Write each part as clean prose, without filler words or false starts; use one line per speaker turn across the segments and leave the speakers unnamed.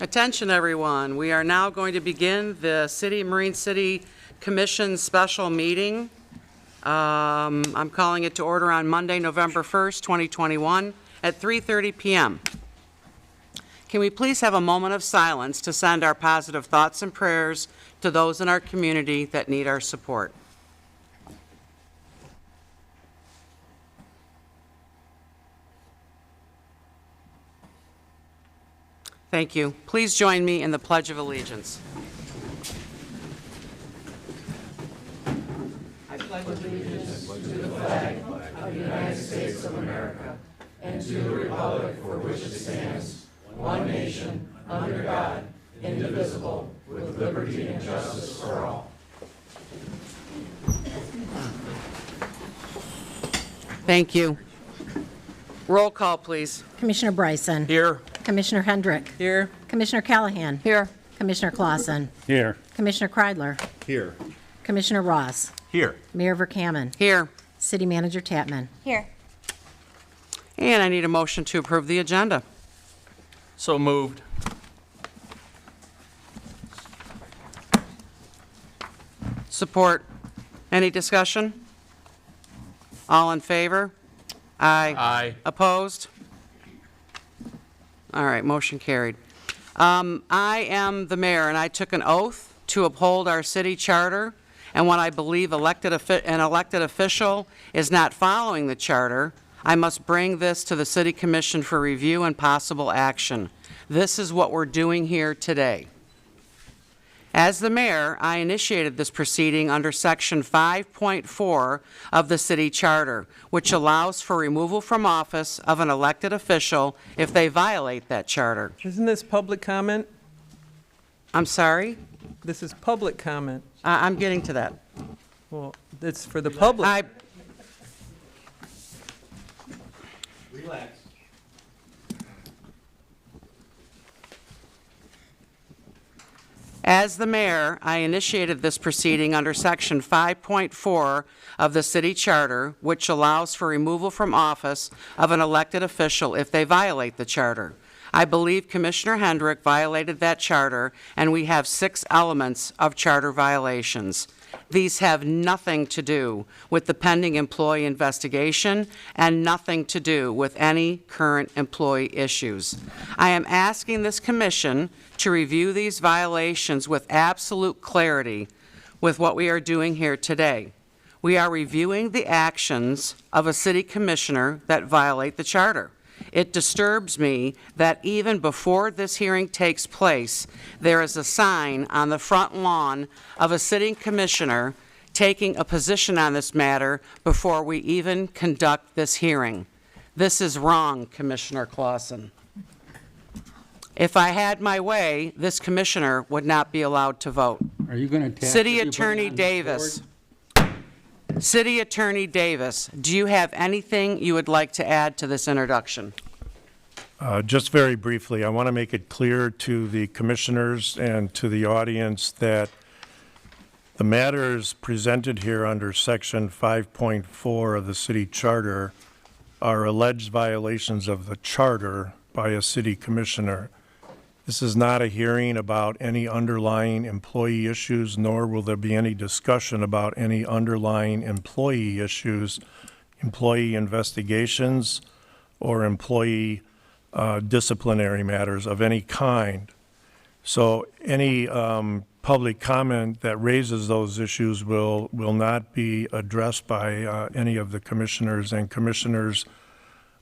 Attention, everyone. We are now going to begin the Marine City Commission special meeting. I'm calling it to order on Monday, November 1st, 2021 at 3:30 p.m. Can we please have a moment of silence to send our positive thoughts and prayers to those in our community that need our support? Thank you. Please join me in the Pledge of Allegiance. I pledge allegiance to the flag of the United States of America and to the republic for which it stands, one nation, under God, indivisible, with liberty and justice for all. Thank you. Roll call, please.
Commissioner Bryson.
Here.
Commissioner Hendrick.
Here.
Commissioner Callahan.
Here.
Commissioner Clausen.
Here.
Commissioner Kreidler.
Here.
Commissioner Ross.
Here.
Mayor Verkaman.
Here.
City Manager Tatman.
Here.
And I need a motion to approve the agenda.
So moved.
Support. Any discussion? All in favor? Aye.
Aye.
Opposed? All right, motion carried. I am the mayor, and I took an oath to uphold our city charter, and when I believe an elected official is not following the charter, I must bring this to the City Commission for review and possible action. This is what we're doing here today. As the mayor, I initiated this proceeding under Section 5.4 of the City Charter, which allows for removal from office of an elected official if they violate that charter.
Isn't this public comment?
I'm sorry?
This is public comment.
I'm getting to that.
Well, it's for the public.
Relax.
As the mayor, I initiated this proceeding under Section 5.4 of the City Charter, which allows for removal from office of an elected official if they violate the charter. I believe Commissioner Hendrick violated that charter, and we have 6 elements of charter violations. These have nothing to do with the pending employee investigation and nothing to do with any current employee issues. I am asking this commission to review these violations with absolute clarity with what we are doing here today. We are reviewing the actions of a city commissioner that violate the charter. It disturbs me that even before this hearing takes place, there is a sign on the front lawn of a sitting commissioner taking a position on this matter before we even conduct this hearing. This is wrong, Commissioner Clausen. If I had my way, this commissioner would not be allowed to vote.
Are you going to tap
City
everybody
Attorney
on this
Davis.
board?
City Attorney Davis, do you have anything you would like to add to this introduction?
Just very briefly, I want to make it clear to the commissioners and to the audience that the matters presented here under Section 5.4 of the City Charter are alleged violations of the Charter by a city commissioner. This is not a hearing about any underlying employee issues, nor will there be any discussion about any underlying employee issues, employee investigations, or employee disciplinary matters of any kind. So any public comment that raises those issues will not be addressed by any of the commissioners. And commissioners,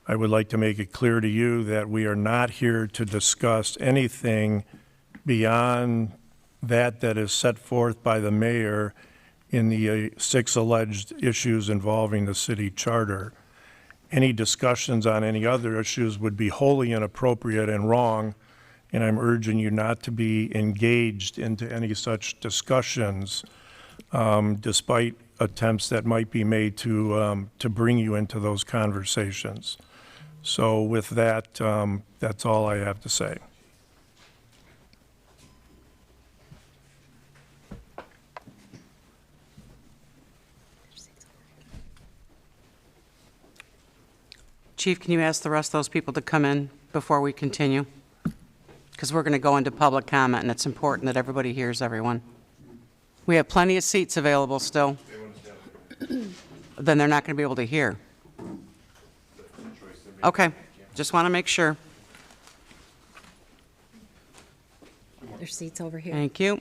I would like to make it clear to you that we are not here to discuss anything beyond that is set forth by the mayor in the 6 alleged issues involving the city charter. Any discussions on any other issues would be wholly inappropriate and wrong, and I'm urging you not to be engaged into any such discussions, despite attempts that might be made to bring you into those conversations. So with that, that's all I have to say.
Chief, can you ask the rest of those people to come in before we continue? because we're going to go into public comment, and it's important that everybody hears everyone. We have plenty of seats available still. Then they're not going to be able to hear. Okay, just want to make sure.
There's seats over here.
Thank you.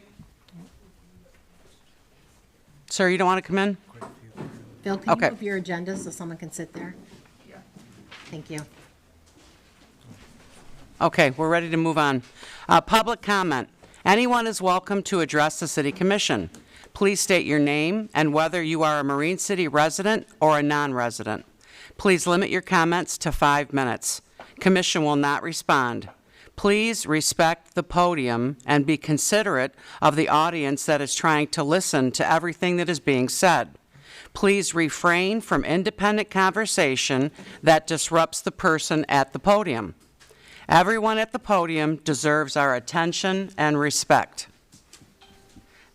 Sir, you don't want to come in?
Phil, can
Okay.
you move your agenda so someone can sit there? Thank you.
Okay, we're ready to move on. Public comment. Anyone is welcome to address the City Commission. Please state your name and whether you are a Marine City resident or a non-resident. Please limit your comments to 5 minutes. Commission will not respond. Please respect the podium and be considerate of the audience that is trying to listen to everything that is being said. Please refrain from independent conversation that disrupts the person at the podium. Everyone at the podium deserves our attention and respect.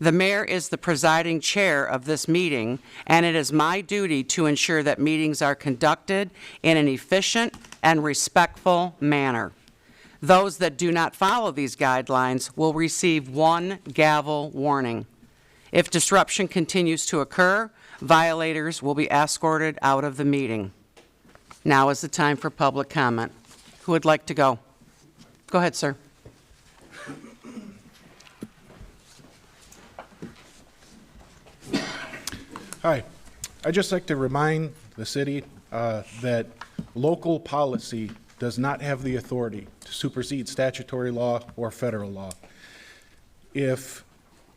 The mayor is the presiding chair of this meeting, and it is my duty to ensure that meetings are conducted in an efficient and respectful manner. Those that do not follow these guidelines will receive 1 gavel warning. If disruption continues to occur, violators will be escorted out of the meeting. Now is the time for public comment. Who would like to go? Go ahead, sir.
Hi. I'd just like to remind the city that local policy does not have the authority to supersede statutory law or federal law. If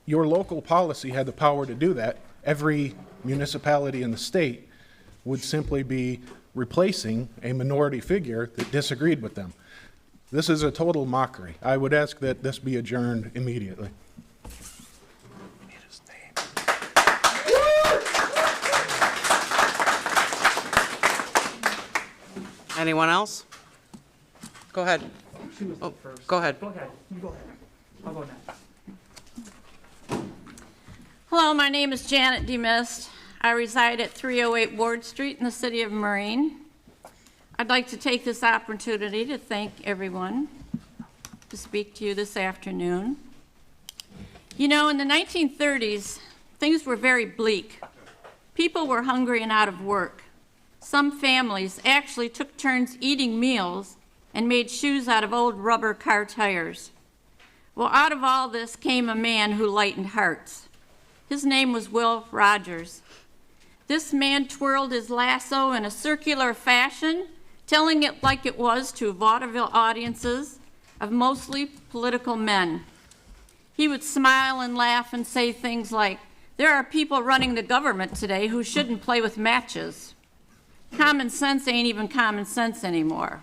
your local policy had the power to do that, every municipality in the state would simply be replacing a minority figure that disagreed with them. This is a total mockery. I would ask that this be adjourned immediately.
Anyone else? Go ahead. Oh, go ahead.
Go ahead, you go ahead. I'll go next.
Hello, my name is Janet DeMist. I reside at 308 Ward Street in the city of Marine. I'd like to take this opportunity to thank everyone to speak to you this afternoon. You know, in the 1930s, things were very bleak. People were hungry and out of work. Some families actually took turns eating meals and made shoes out of old rubber car tires. Well, out of all this came a man who lightened hearts. His name was Will Rogers. This man twirled his lasso in a circular fashion, telling it like it was to vaudeville audiences of mostly political men. He would smile and laugh and say things like, "There are people running the government today who shouldn't play with matches. Common sense ain't even common sense anymore."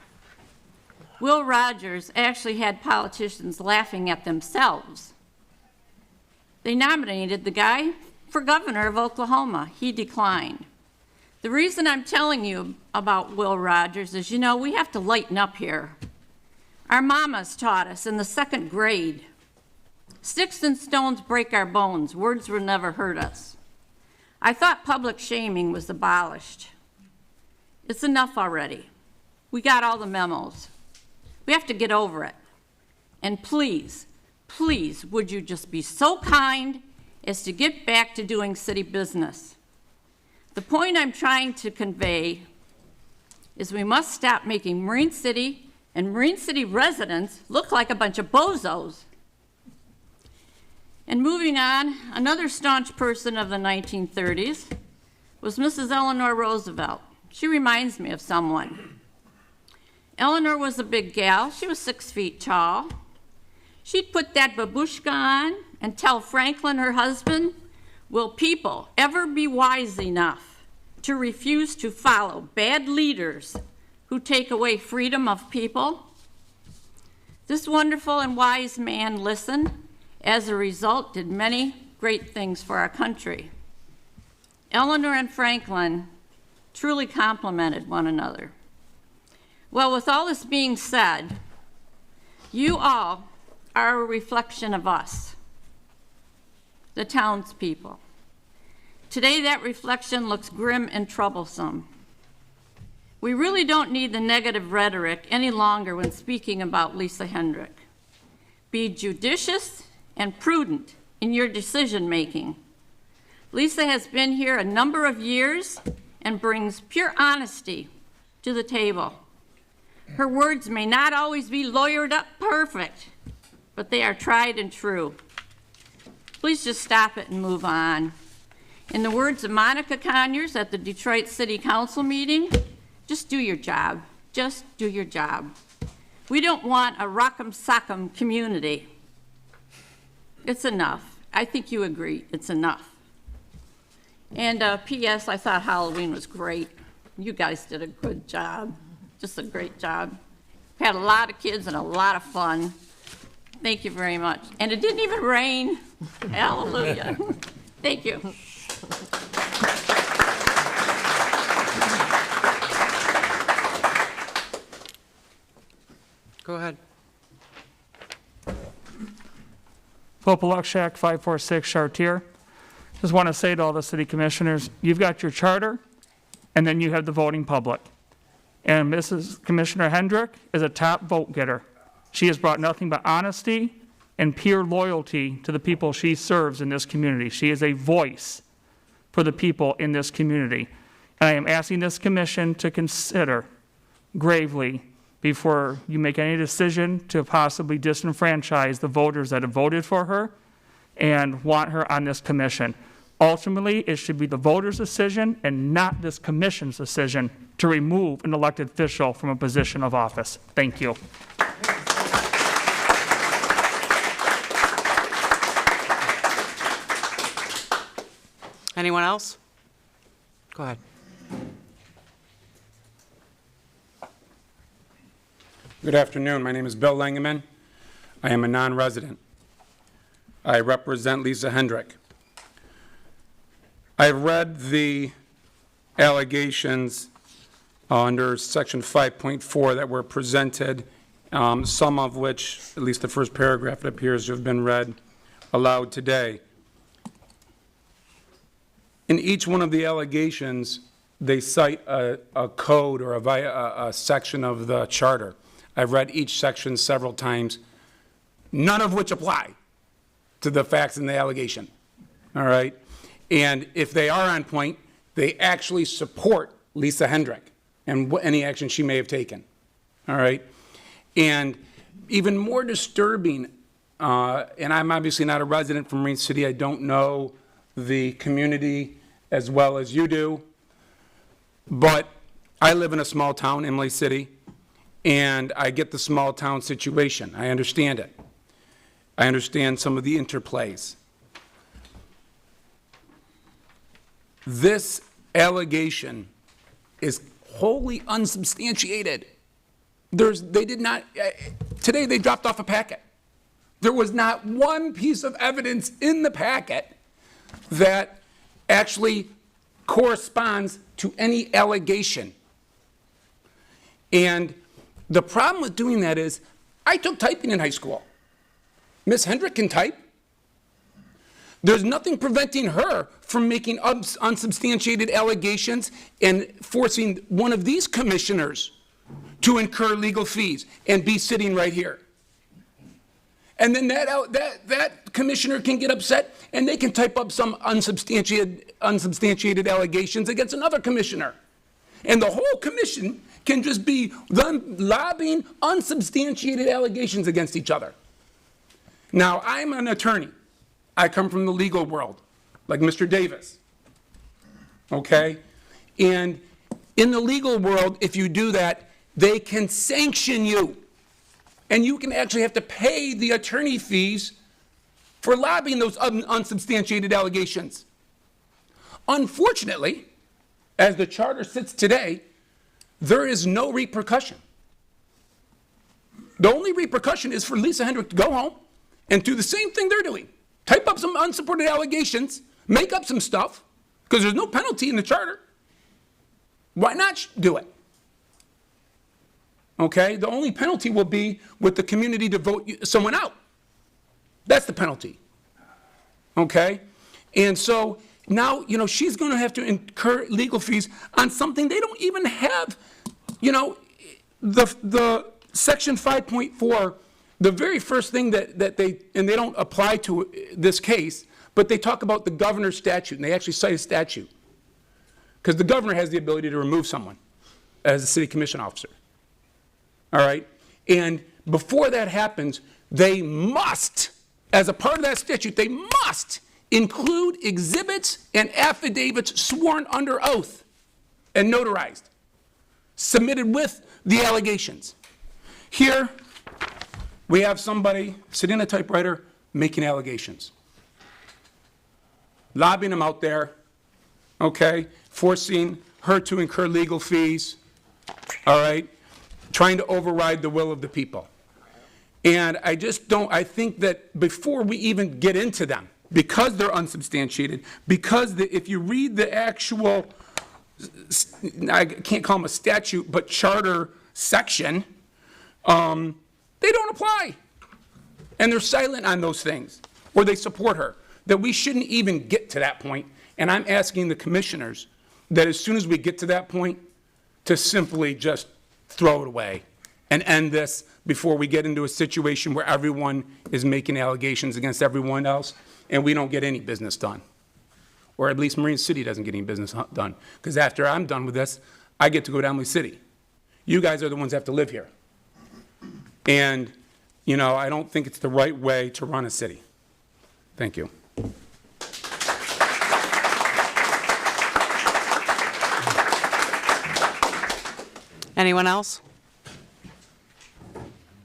Will Rogers actually had politicians laughing at themselves. They nominated the guy for governor of Oklahoma. He declined. The reason I'm telling you about Will Rogers is, you know, we have to lighten up here. Our mamas taught us in the 2nd grade, "Sticks and stones break our bones, words will never hurt us." I thought public shaming was abolished. It's enough already. We got all the memos. We have to get over it. And please, please, would you just be so kind as to get back to doing city business? The point I'm trying to convey is we must stop making Marine City and Marine City residents look like a bunch of bozos. And moving on, another staunch person of the 1930s was Mrs. Eleanor Roosevelt. She reminds me of someone. Eleanor was a big gal. She was 6 feet tall. She'd put that babushka on and tell Franklin, her husband, "Will people ever be wise enough to refuse to follow bad leaders who take away freedom of people?" This wonderful and wise man listened. As a result, did many great things for our country. Eleanor and Franklin truly complemented one another. Well, with all this being said, you all are a reflection of us, the townspeople. Today, that reflection looks grim and troublesome. We really don't need the negative rhetoric any longer when speaking about Lisa Hendrick. Be judicious and prudent in your decision-making. Lisa has been here a number of years and brings pure honesty to the table. Her words may not always be lawyered up perfect, but they are tried and true. Please just stop it and move on. In the words of Monica Conyers at the Detroit City Council meeting, just do your job. Just do your job. We don't want a rock'em sock'em community. It's enough. I think you agree, it's enough. And P.S., I thought Halloween was great. You guys did a good job, just a great job. Had a lot of kids and a lot of fun. Thank you very much. And it didn't even rain. Hallelujah. Thank you.
Go ahead.
Popolok 546 Chartier. Just want to say to all the city commissioners, you've got your charter, and then you have the voting public. And Mrs. Commissioner Hendrick is a top vote getter. She has brought nothing but honesty and pure loyalty to the people she serves in this community. She is a voice for the people in this community. And I am asking this commission to consider gravely before you make any decision to possibly disenfranchise the voters that have voted for her and want her on this commission. Ultimately, it should be the voters' decision and not this commission's decision to remove an elected official from a position of office. Thank you.
Anyone else? Go ahead.
Good afternoon. My name is Bill Langeman. I am a non-resident. I represent Lisa Hendrick. I read the allegations under Section 5.4 that were presented, some of which, at least the first paragraph, it appears to have been read aloud today. In each one of the allegations, they cite a code or a section of the charter. I've read each section several times, none of which apply to the facts in the allegation, all right? And if they are on point, they actually support Lisa Hendrick and any action she may have taken, all right? And even more disturbing, and I'm obviously not a resident from Marine City, I don't know the community as well as you do, but I live in a small town, Imlay City, and I get the small town situation. I understand it. I understand some of the interplays. This allegation is wholly unsubstantiated. They did not, today they dropped off a packet. There was not one piece of evidence in the packet that actually corresponds to any allegation. And the problem with doing that is, I took typing in high school. Miss Hendrick can type. There's nothing preventing her from making unsubstantiated allegations and forcing one of these commissioners to incur legal fees and be sitting right here. And then that commissioner can get upset and they can type up some unsubstantiated allegations against another commissioner. And the whole commission can just be them lobbying unsubstantiated allegations against each other. Now, I'm an attorney. I come from the legal world, like Mr. Davis, okay? And in the legal world, if you do that, they can sanction you. And you can actually have to pay the attorney fees for lobbying those unsubstantiated allegations. Unfortunately, as the charter sits today, there is no repercussion. The only repercussion is for Lisa Hendrick to go home and do the same thing they're doing. Type up some unsupported allegations, make up some stuff, because there's no penalty in the charter. Why not do it? Okay, the only penalty will be with the community to vote someone out. That's the penalty. Okay? And so now, you know, she's going to have to incur legal fees on something they don't even have. You know, the Section 5.4 the very first thing that they, and they don't apply to this case, but they talk about the governor's statute, and they actually cite a statute. Because the governor has the ability to remove someone as a city commission officer. All right? And before that happens, they must, as a part of that statute, they must include exhibits and affidavits sworn under oath and notarized, submitted with the allegations. Here, we have somebody sitting at a typewriter making allegations, lobbying them out there, okay, forcing her to incur legal fees, all right, trying to override the will of the people. And I just don't, I think that before we even get into them, because they're unsubstantiated, because if you read the actual, I can't call them a statute, but charter section, they don't apply. And they're silent on those things, or they support her, that we shouldn't even get to that point. And I'm asking the commissioners that as soon as we get to that point, to simply just throw it away and end this before we get into a situation where everyone is making allegations against everyone else and we don't get any business done. Or at least Marine City doesn't get any business done. Because after I'm done with this, I get to go down to the city. You guys are the ones that have to live here. And, you know, I don't think it's the right way to run a city. Thank you.
Anyone else?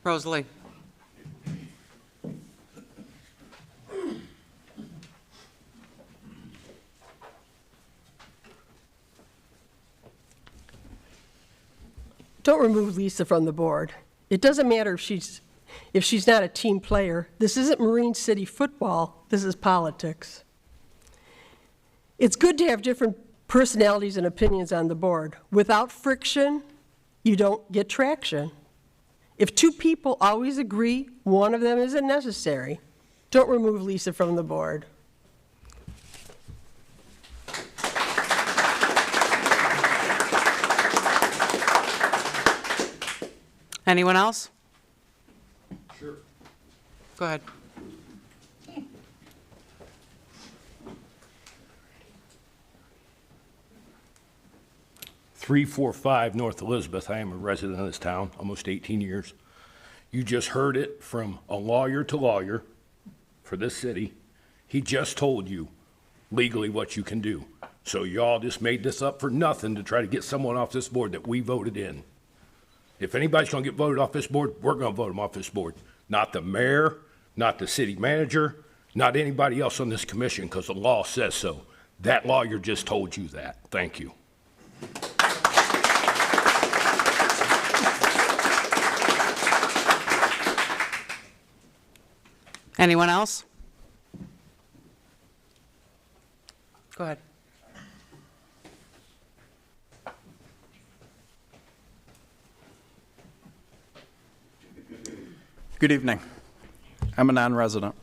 Rosalie?
Don't remove Lisa from the board. It doesn't matter if she's not a team player. This isn't Marine City football. This is politics. It's good to have different personalities and opinions on the board. Without friction, you don't get traction. If two people always agree, one of them isn't necessary. Don't remove Lisa from the board.
Anyone else? Sure. Go ahead.
.345 North Elizabeth. I am a resident of this town, almost 18 years. You just heard it from a lawyer to lawyer for this city. He just told you legally what you can do. So y'all just made this up for nothing to try to get someone off this board that we voted in. If anybody's gonna get voted off this board, we're gonna vote them off this board. Not the mayor, not the city manager, not anybody else on this commission, because the law says so. That lawyer just told you that. Thank you.
Anyone else? Go ahead.
Good evening. I'm a non-resident.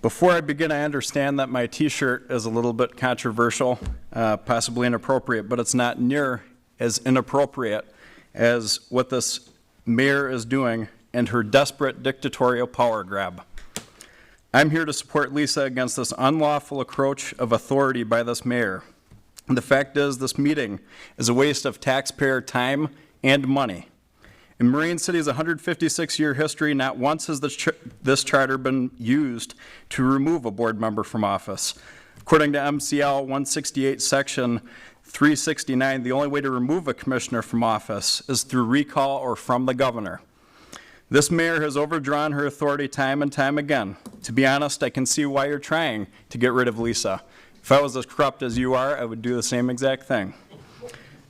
Before I begin, I understand that my t-shirt is a little bit controversial, possibly inappropriate, but it's not near as inappropriate as what this mayor is doing and her desperate dictatorial power grab. I'm here to support Lisa against this unlawful encroach of authority by this mayor. And the fact is, this meeting is a waste of taxpayer time and money. In Marine City's 156-year history, not once has this charter been used to remove a board member from office. According to MCL 168, Section 369, the only way to remove a commissioner from office is through recall or from the governor. This mayor has overdrawn her authority time and time again. To be honest, I can see why you're trying to get rid of Lisa. If I was as corrupt as you are, I would do the same exact thing.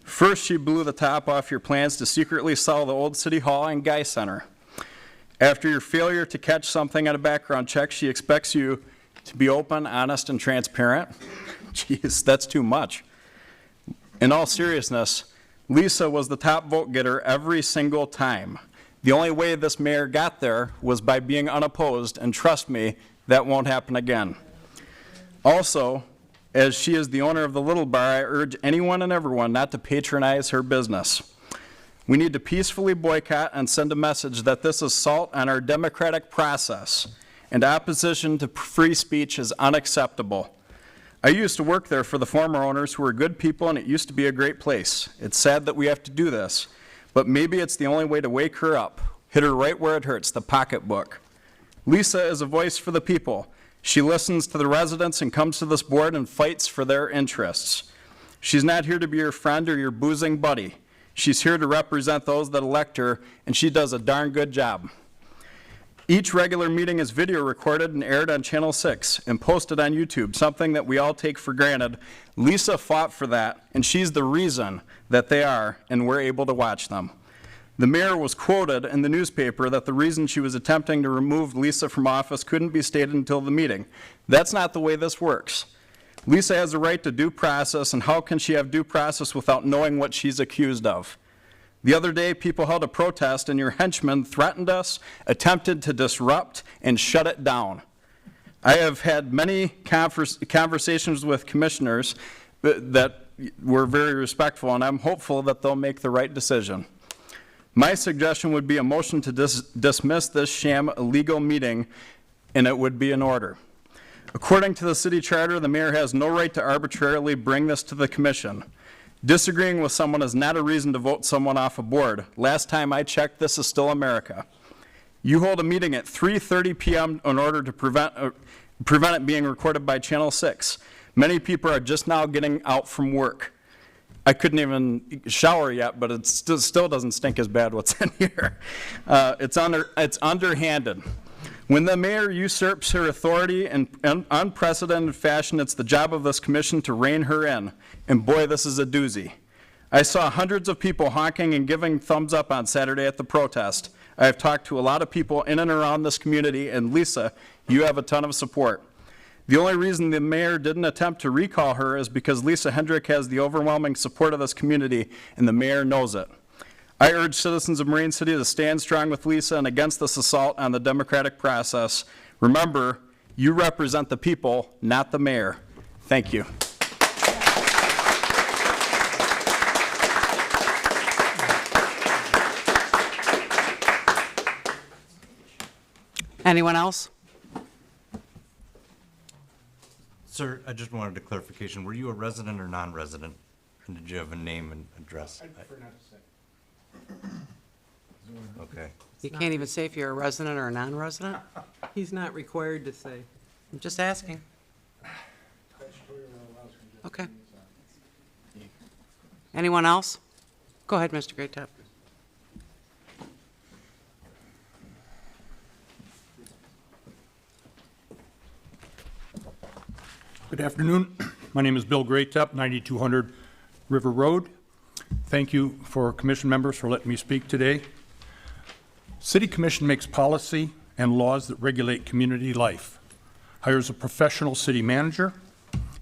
First, she blew the top off your plans to secretly sell the old City Hall and Guy Center. After your failure to catch something on a background check, she expects you to be open, honest, and transparent. Jeez, that's too much. In all seriousness, Lisa was the top vote getter every single time. The only way this mayor got there was by being unopposed, and trust me, that won't happen again. Also, as she is the owner of the Little Bar, I urge anyone and everyone not to patronize her business. We need to peacefully boycott and send a message that this assault on our democratic process and opposition to free speech is unacceptable. I used to work there for the former owners who were good people, and it used to be a great place. It's sad that we have to do this, but maybe it's the only way to wake her up, hit her right where it hurts, the pocketbook. Lisa is a voice for the people. She listens to the residents and comes to this board and fights for their interests. She's not here to be your friend or your boozing buddy. She's here to represent those that elect her, and she does a darn good job. Each regular meeting is video recorded and aired on Channel 6 and posted on YouTube, something that we all take for granted. Lisa fought for that, and she's the reason that they are, and we're able to watch them. The mayor was quoted in the newspaper that the reason she was attempting to remove Lisa from office couldn't be stated until the meeting. That's not the way this works. Lisa has a right to due process, and how can she have due process without knowing what she's accused of? The other day, people held a protest, and your henchmen threatened us, attempted to disrupt, and shut it down. I have had many conversations with commissioners that were very respectful, and I'm hopeful that they'll make the right decision. My suggestion would be a motion to dismiss this sham illegal meeting, and it would be in order. According to the city charter, the mayor has no right to arbitrarily bring this to the commission. Disagreeing with someone is not a reason to vote someone off a board. Last time I checked, this is still America. You hold a meeting at 3:30 p.m. in order to prevent it being recorded by Channel 6. Many people are just now getting out from work. I couldn't even shower yet, but it still doesn't stink as bad what's in here. It's underhanded. When the mayor usurps her authority in unprecedented fashion, it's the job of this commission to rein her in. And boy, this is a doozy. I saw hundreds of people honking and giving thumbs up on Saturday at the protest. I have talked to a lot of people in and around this community, and Lisa, you have a ton of support. The only reason the mayor didn't attempt to recall her is because Lisa Hendrick has the overwhelming support of this community, and the mayor knows it. I urge citizens of Marine City to stand strong with Lisa and against this assault on the democratic process. Remember, you represent the people, not the mayor. Thank you.
Anyone else?
Sir, I just wanted a clarification. Were you a resident or non-resident? And did you have a name and address?
I prefer not to say.
Okay.
You can't even say if you're a resident or a non-resident?
He's not required to say.
I'm just asking. Okay. Anyone else? Go ahead, Mr. Greatop.
Good afternoon. My name is Bill Greatop, 9200 River Road. Thank you for commission members for letting me speak today. City Commission makes policy and laws that regulate community life, hires a professional city manager,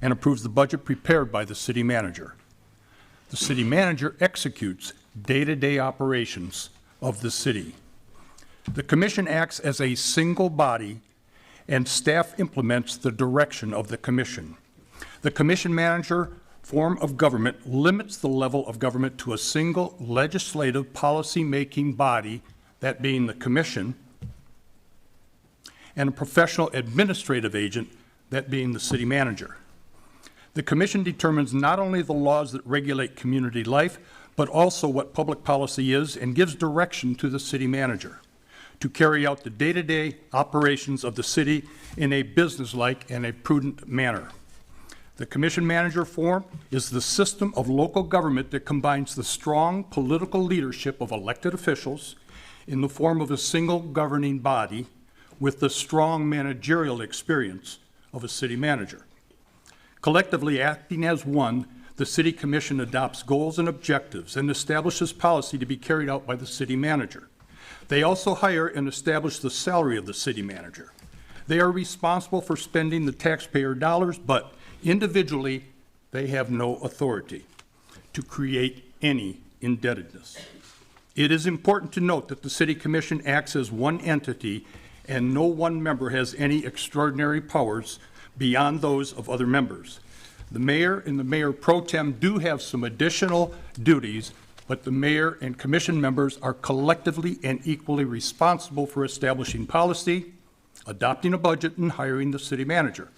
and approves the budget prepared by the city manager. The city manager executes day-to-day operations of the city. The commission acts as a single body, and staff implements the direction of the commission. The commission manager form of government limits the level of government to a single legislative policy-making body, that being the commission, and a professional administrative agent, that being the city manager. The commission determines not only the laws that regulate community life, but also what public policy is and gives direction to the city manager to carry out the day-to-day operations of the city in a businesslike and a prudent manner. The commission manager form is the system of local government that combines the strong political leadership of elected officials in the form of a single governing body with the strong managerial experience of a city manager. Collectively acting as one, the city commission adopts goals and objectives and establishes policy to be carried out by the city manager. They also hire and establish the salary of the city manager. They are responsible for spending the taxpayer dollars, but individually, they have no authority to create any indebtedness. It is important to note that the City Commission acts as one entity, and no one member has any extraordinary powers beyond those of other members. The mayor and the mayor pro tem do have some additional duties, but the mayor and commission members are collectively and equally responsible for establishing policy, adopting a budget, and hiring the city manager.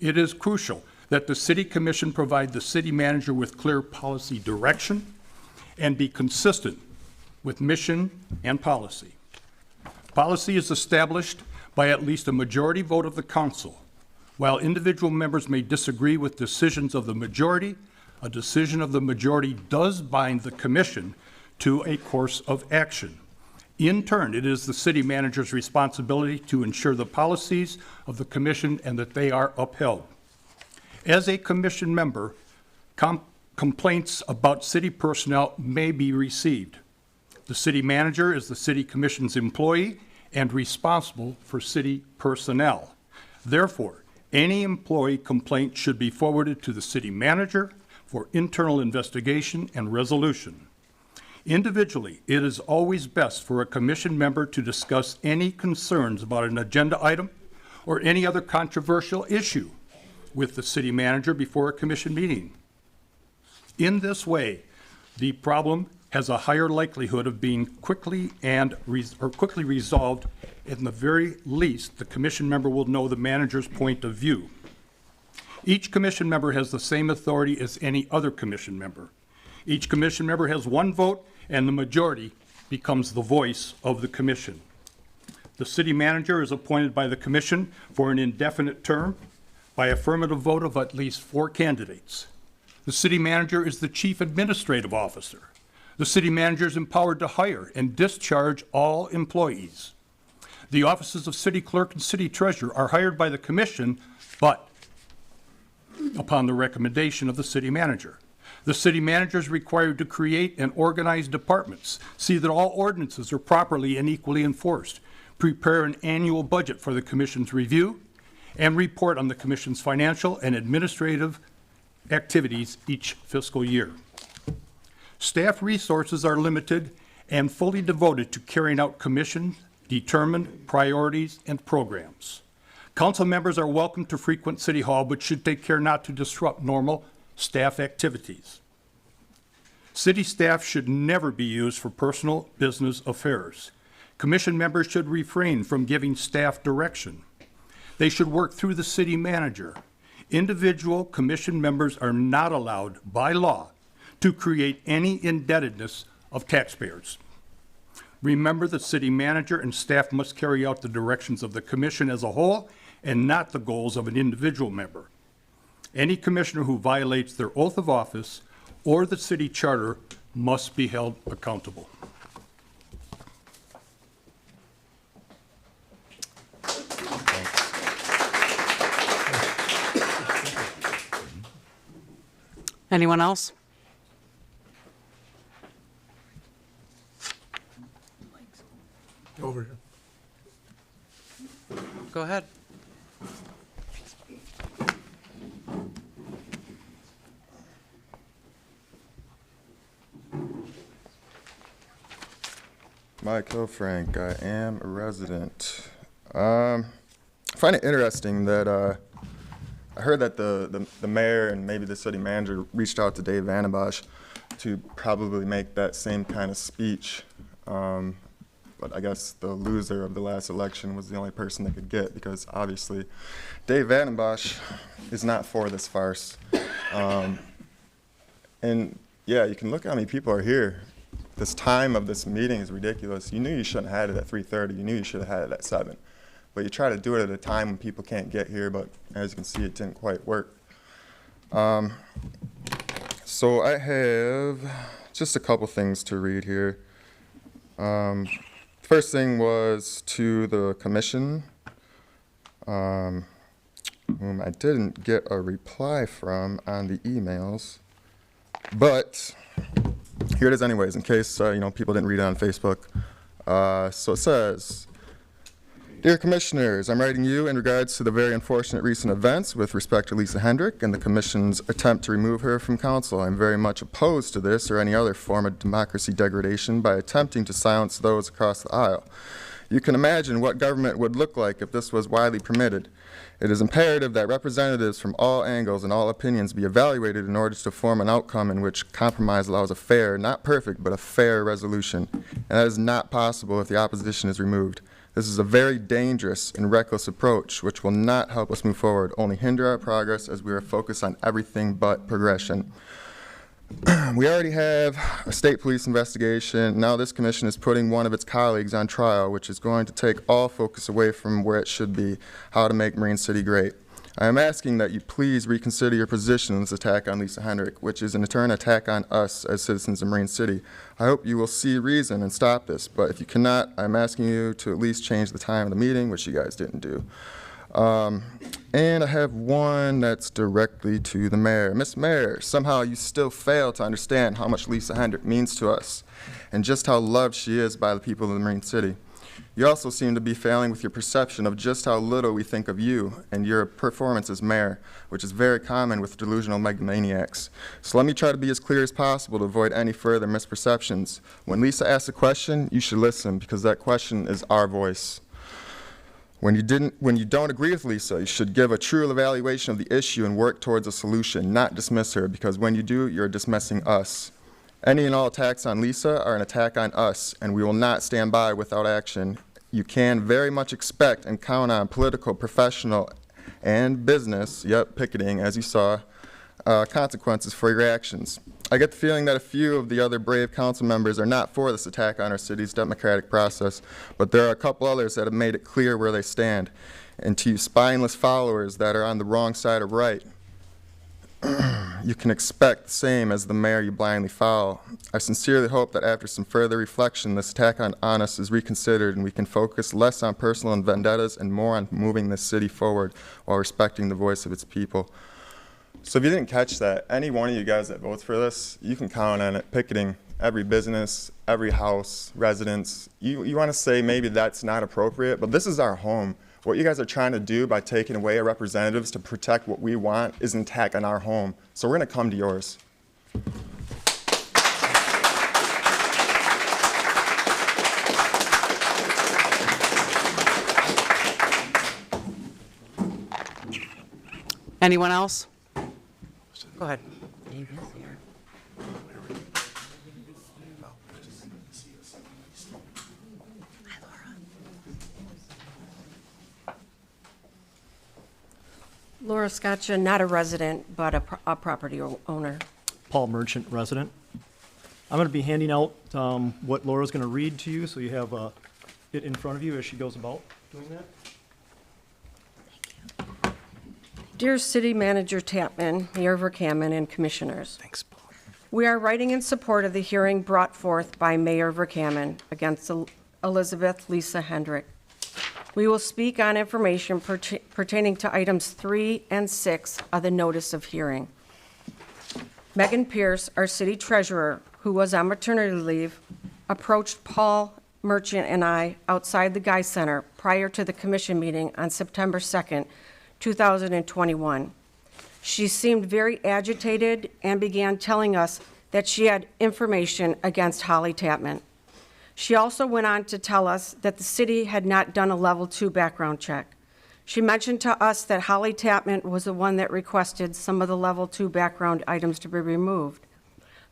It is crucial that the city commission provide the city manager with clear policy direction and be consistent with mission and policy. Policy is established by at least a majority vote of the council. While individual members may disagree with decisions of the majority, a decision of the majority does bind the commission to a course of action. In turn, it is the city manager's responsibility to ensure the policies of the commission and that they are upheld. As a commission member, complaints about city personnel may be received. The city manager is the city commission's employee and responsible for city personnel. Therefore, any employee complaint should be forwarded to the city manager for internal investigation and resolution. Individually, it is always best for a commission member to discuss any concerns about an agenda item or any other controversial issue with the city manager before a commission meeting. In this way, the problem has a higher likelihood of being quickly resolved. At the very least, the commission member will know the manager's point of view. Each commission member has the same authority as any other commission member. Each commission member has one vote, and the majority becomes the voice of the commission. The city manager is appointed by the commission for an indefinite term by affirmative vote of at least 4 candidates. The city manager is the chief administrative officer. The city manager is empowered to hire and discharge all employees. The offices of city clerk and city treasurer are hired by the commission, but upon the recommendation of the city manager. The city manager is required to create and organize departments, see that all ordinances are properly and equally enforced, prepare an annual budget for the commission's review, and report on the commission's financial and administrative activities each fiscal year. Staff resources are limited and fully devoted to carrying out commission-determined priorities and programs. Council members are welcome to frequent City Hall, but should take care not to disrupt normal staff activities. City staff should never be used for personal business affairs. Commission members should refrain from giving staff direction. They should work through the city manager. Individual commission members are not allowed by law to create any indebtedness of taxpayers. Remember, the city manager and staff must carry out the directions of the commission as a whole and not the goals of an individual member. Any commissioner who violates their oath of office or the city charter must be held accountable.
Anyone else?
Over here.
Go ahead.
Michael Frank, I am a resident. I find it interesting that I heard that the mayor and maybe the city manager reached out to Dave Vandenbosch to probably make that same kind of speech. But I guess the loser of the last election was the only person they could get, because obviously Dave Vandenbosch is not for this farce. And yeah, you can look at how many people are here. This time of this meeting is ridiculous. You knew you shouldn't have had it at 3:30. You knew you should have had it at 7. But you try to do it at a time when people can't get here, but as you can see, it didn't quite work. So I have just a couple things to read here. First thing was to the commission, whom I didn't get a reply from on the emails, but here it is anyways, in case people didn't read it on Facebook. So it says, Dear Commissioners, I'm writing you in regards to the very unfortunate recent events with respect to Lisa Hendrick and the Commission's attempt to remove her from council. I'm very much opposed to this or any other form of democracy degradation by attempting to silence those across the aisle. You can imagine what government would look like if this was widely permitted. It is imperative that representatives from all angles and all opinions be evaluated in order to form an outcome in which compromise allows a fair, not perfect, but a fair resolution. And that is not possible if the opposition is removed. This is a very dangerous and reckless approach which will not help us move forward, only hinder our progress as we are focused on everything but progression. We already have a state police investigation. Now this commission is putting one of its colleagues on trial, which is going to take all focus away from where it should be, how to make Marine City great. I am asking that you please reconsider your position on this attack on Lisa Hendrick, which is in turn an attack on us as citizens of Marine City. I hope you will see reason and stop this, but if you cannot, I'm asking you to at least change the time of the meeting, which you guys didn't do. And I have one that's directly to the mayor. Miss Mayor, somehow you still fail to understand how much Lisa Hendrick means to us and just how loved she is by the people of the Marine City. You also seem to be failing with your perception of just how little we think of you and your performance as mayor, which is very common with delusional megalomaniacs. So let me try to be as clear as possible to avoid any further misperceptions. When Lisa asks a question, you should listen because that question is our voice. When you don't agree with Lisa, you should give a true evaluation of the issue and work towards a solution, not dismiss her, because when you do, you're dismissing us. Any and all attacks on Lisa are an attack on us, and we will not stand by without action. You can very much expect and count on political, professional, and business, picketing, as you saw, consequences for your actions. I get the feeling that a few of the other brave council members are not for this attack on our city's democratic process, but there are a couple others that have made it clear where they stand. And to you spineless followers that are on the wrong side of right, you can expect the same as the mayor you blindly follow. I sincerely hope that after some further reflection, this attack on us is reconsidered and we can focus less on personal vendettas and more on moving this city forward while respecting the voice of its people. So if you didn't catch that, any one of you guys that votes for this, you can count on it picketing every business, every house, residence. You want to say maybe that's not appropriate, but this is our home. What you guys are trying to do by taking away our representatives to protect what we want is an attack on our home. So we're going to come to yours.
Anyone else? Go ahead.
Laura Scotcha, not a resident, but a property owner.
Paul Merchant, resident. I'm going to be handing out what Laura's going to read to you, so you have it in front of you as she goes about doing that.
Dear City Manager Tapman, Mayor Verkaman, and Commissioners.
Thanks, Paul.
We are writing in support of the hearing brought forth by Mayor Verkaman against Elizabeth Lisa Hendrick. We will speak on information pertaining to items 3 and 6 of the notice of hearing. Megan Pierce, our city treasurer, who was on maternity leave, approached Paul Merchant and I outside the Guy Center prior to the commission meeting on September 2nd, 2021. She seemed very agitated and began telling us that she had information against Holly Tapman. She also went on to tell us that the city had not done a level 2 background check. She mentioned to us that Holly Tapman was the one that requested some of the level 2 background items to be removed.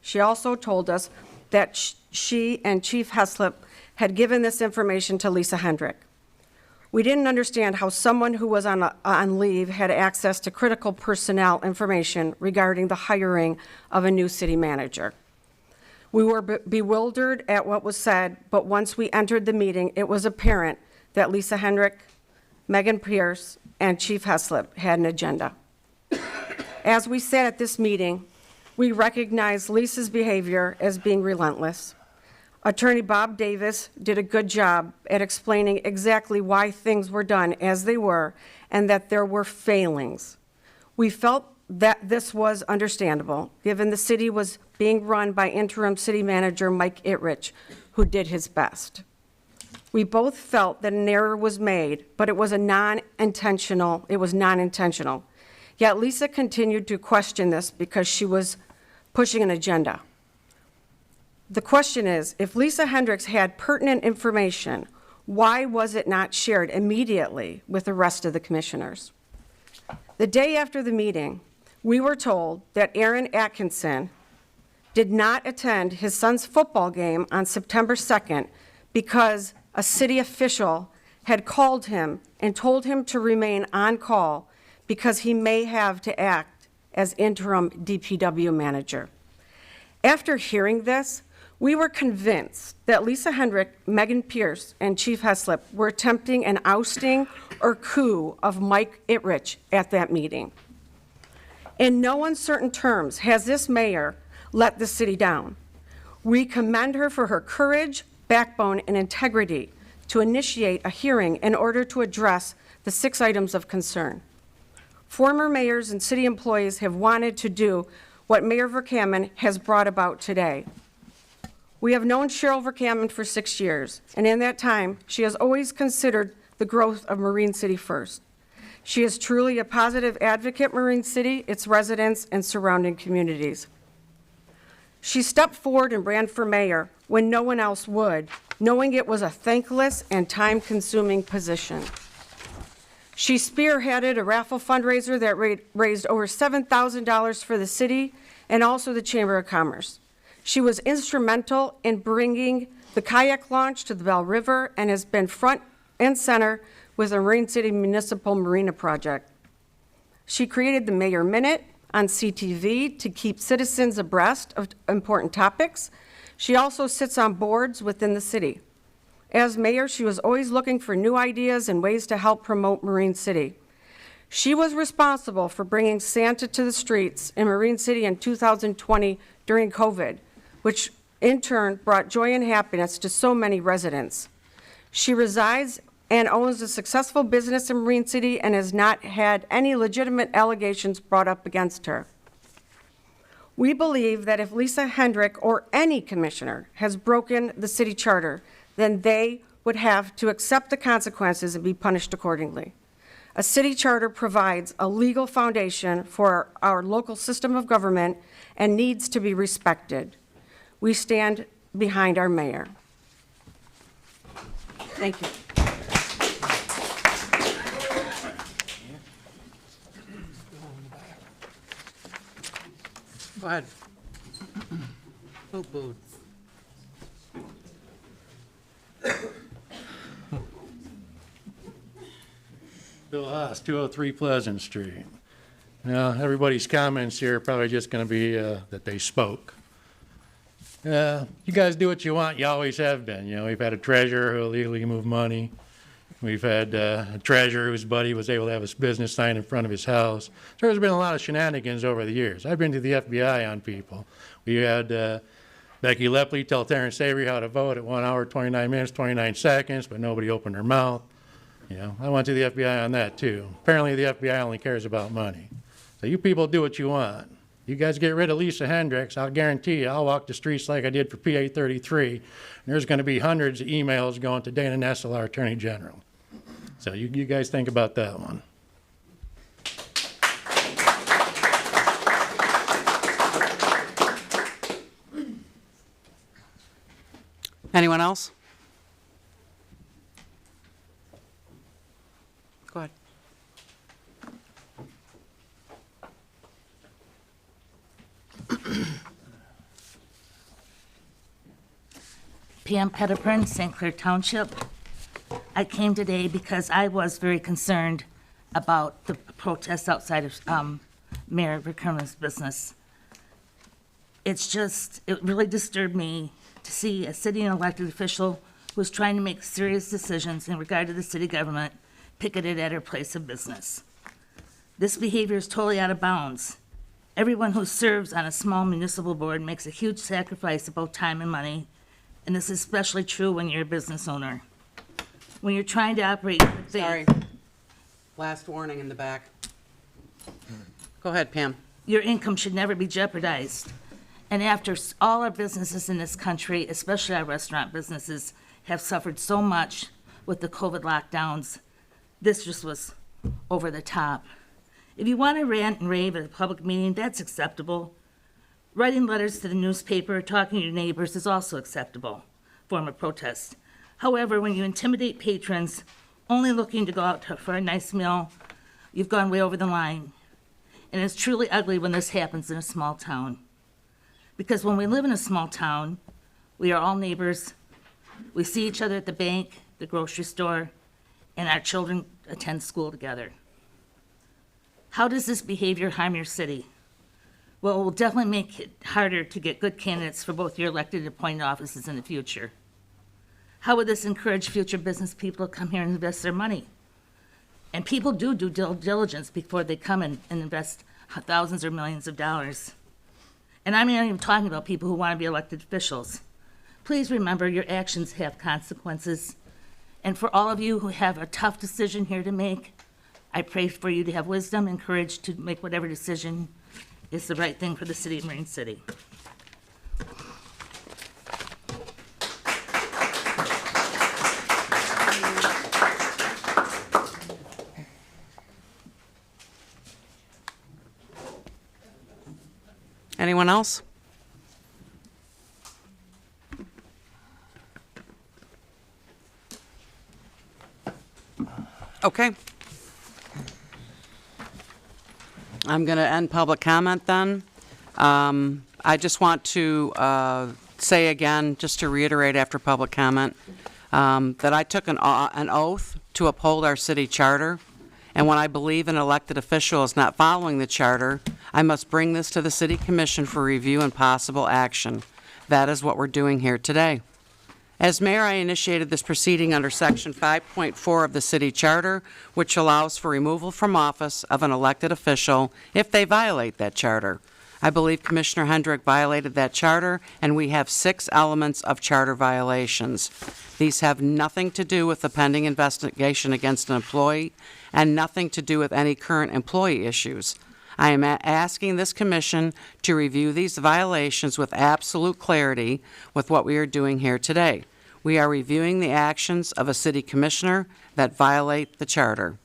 She also told us that she and Chief Heslop had given this information to Lisa Hendrick. We didn't understand how someone who was on leave had access to critical personnel information regarding the hiring of a new city manager. We were bewildered at what was said, but once we entered the meeting, it was apparent that Lisa Hendrick, Megan Pierce, and Chief Heslop had an agenda. As we sat at this meeting, we recognized Lisa's behavior as being relentless. Attorney Bob Davis did a good job at explaining exactly why things were done as they were and that there were failings. We felt that this was understandable, given the city was being run by interim city manager Mike Itrich, who did his best. We both felt that an error was made, but it was non-intentional. Yet Lisa continued to question this because she was pushing an agenda. The question is, if Lisa Hendricks had pertinent information,
Why was it not shared immediately with the rest of the commissioners? The day after the meeting, we were told that Aaron Atkinson did not attend his son's football game on September 2nd because a city official had called him and told him to remain on call because he may have to act as interim DPW manager. After hearing this, we were convinced that Lisa Hendrick, Megan Pierce, and Chief Heslop were attempting an ousting or coup of Mike Itrich at that meeting. In no uncertain terms has this mayor let the city down. We commend her for her courage, backbone, and integrity to initiate a hearing in order to address the 6 items of concern. Former mayors and city employees have wanted to do what Mayor Verkaman has brought about today. We have known Cheryl Verkaman for 6 years, and in that time, she has always considered the growth of Marine City first. She is truly a positive advocate, Marine City, its residents, and surrounding communities. She stepped forward and ran for mayor when no one else would, knowing it was a thankless and time-consuming position. She spearheaded a raffle fundraiser that raised over $7,000 for the city and also the Chamber of Commerce. She was instrumental in bringing the kayak launch to the Bell River and has been front and center with the Marine City Municipal Marina Project. She created the Mayor Minute on CTV to keep citizens abreast of important topics. She also sits on boards within the city. As mayor, she was always looking for new ideas and ways to help promote Marine City. She was responsible for bringing Santa to the streets in Marine City in 2020 during COVID, which in turn brought joy and happiness to so many residents. She resides and owns a successful business in Marine City and has not had any legitimate allegations brought up against her. We believe that if Lisa Hendrick or any commissioner has broken the city charter, then they would have to accept the consequences and be punished accordingly. A city charter provides a legal foundation for our local system of government and needs to be respected. We stand behind our mayor. Thank you.
Go ahead. Boo boo.
Bill Haas, 203 Pleasant Street. Now, everybody's comments here are probably just going to be that they spoke. You guys do what you want. You always have been. You know, we've had a treasurer who illegally moved money. We've had a treasurer whose buddy was able to have his business sign in front of his house. So there's been a lot of shenanigans over the years. I've been to the FBI on people. We had Becky Lepley tell Terrence Savory how to vote at 1 hour, 29 minutes, 29 seconds, but nobody opened their mouth. You know, I went to the FBI on that too. Apparently the FBI only cares about money. So you people do what you want. You guys get rid of Lisa Hendricks, I'll guarantee you I'll walk the streets like I did for PA 33. And there's going to be hundreds of emails going to Dana Nessel, our Attorney General. So you guys think about that one.
Anyone else? Go ahead.
Pam Pettiprin, St. Clair Township. I came today because I was very concerned about the protests outside of Mayor Verkaman's business. It really disturbed me to see a city and elected official who was trying to make serious decisions in regard to the city government picketed at her place of business. This behavior is totally out of bounds. Everyone who serves on a small municipal board makes a huge sacrifice of both time and money, and this is especially true when you're a business owner. When you're trying to operate in good faith.
Sorry. Last warning in the back. Go ahead, Pam.
Your income should never be jeopardized. And after all our businesses in this country, especially our restaurant businesses, have suffered so much with the COVID lockdowns, this just was over the top. If you want to rant and rave at a public meeting, that's acceptable. Writing letters to the newspaper or talking to your neighbors is also acceptable form of protest. However, when you intimidate patrons only looking to go out for a nice meal, you've gone way over the line. And it's truly ugly when this happens in a small town. Because when we live in a small town, we are all neighbors. We see each other at the bank, the grocery store, and our children attend school together. How does this behavior harm your city? Well, it will definitely make it harder to get good candidates for both your elected and appointed offices in the future. How would this encourage future business people to come here and invest their money? And people do due diligence before they come and invest thousands or millions of dollars. And I'm not even talking about people who want to be elected officials. Please remember your actions have consequences. And for all of you who have a tough decision here to make, I pray for you to have wisdom and courage to make whatever decision is the right thing for the city of Marine City.
Anyone else? Okay. I'm going to end public comment then. I just want to say again, just to reiterate after public comment, that I took an oath to uphold our city charter, and when I believe an elected official is not following the charter, I must bring this to the City Commission for review and possible action. That is what we're doing here today. As mayor, I initiated this proceeding under Section 5.4 of the City Charter, which allows for removal from office of an elected official if they violate that charter. I believe Commissioner Hendrick violated that charter, and we have 6 elements of charter violations. These have nothing to do with the pending investigation against an employee and nothing to do with any current employee issues. I am asking this commission to review these violations with absolute clarity with what we are doing here today. We are reviewing the actions of a city commissioner that violate the charter.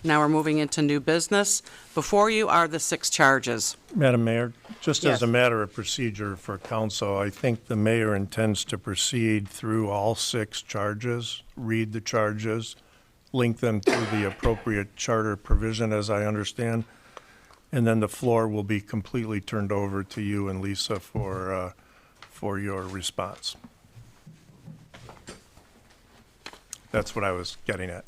Now we're moving into new business. Before you are the 6 charges.
Madam Mayor, just
Yes.
as a matter of procedure for council, I think the mayor intends to proceed through all 6 charges, read the charges, link them to the appropriate charter provision, as I understand, and then the floor will be completely turned over to you and Lisa for your response. That's what I was getting at.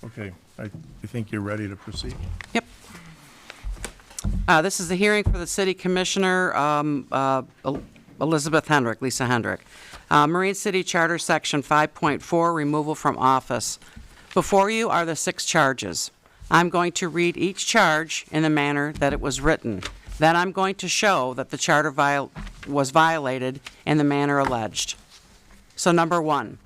Okay, I think you're ready to proceed.
Yep. This is the hearing for the city commissioner, Elizabeth Hendrick, Lisa Hendrick. Marine City Charter, Section 5.4, removal from office. Before you are the 6 charges. I'm going to read each charge in the manner that it was written. Then I'm going to show that the charter was violated in the manner alleged. So number 1.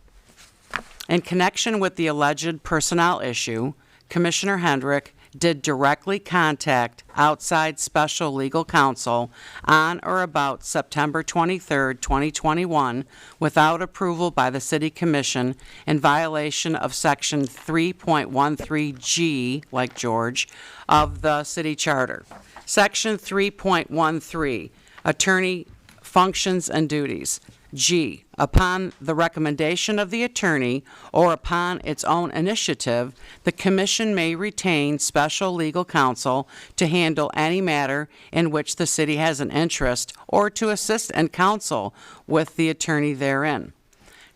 In connection with the alleged personnel issue, Commissioner Hendrick did directly contact outside special legal counsel on or about September 23, 2021, without approval by the City Commission in violation of Section 3.13G, like George, of the City Charter. Section 3.13, Attorney Functions and Duties. G, upon the recommendation of the attorney or upon its own initiative, the commission may retain special legal counsel to handle any matter in which the city has an interest or to assist and counsel with the attorney therein.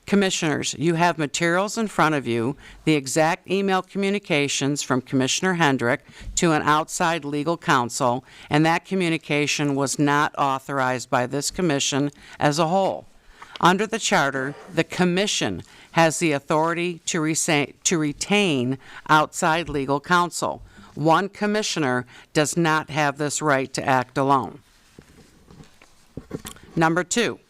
Commissioners, you have materials in front of you, the exact email communications from Commissioner Hendrick to an outside legal counsel, and that communication was not authorized by this commission as a whole. Under the charter, the commission has the authority to retain outside legal counsel. One commissioner does not have this right to act alone. Number 2,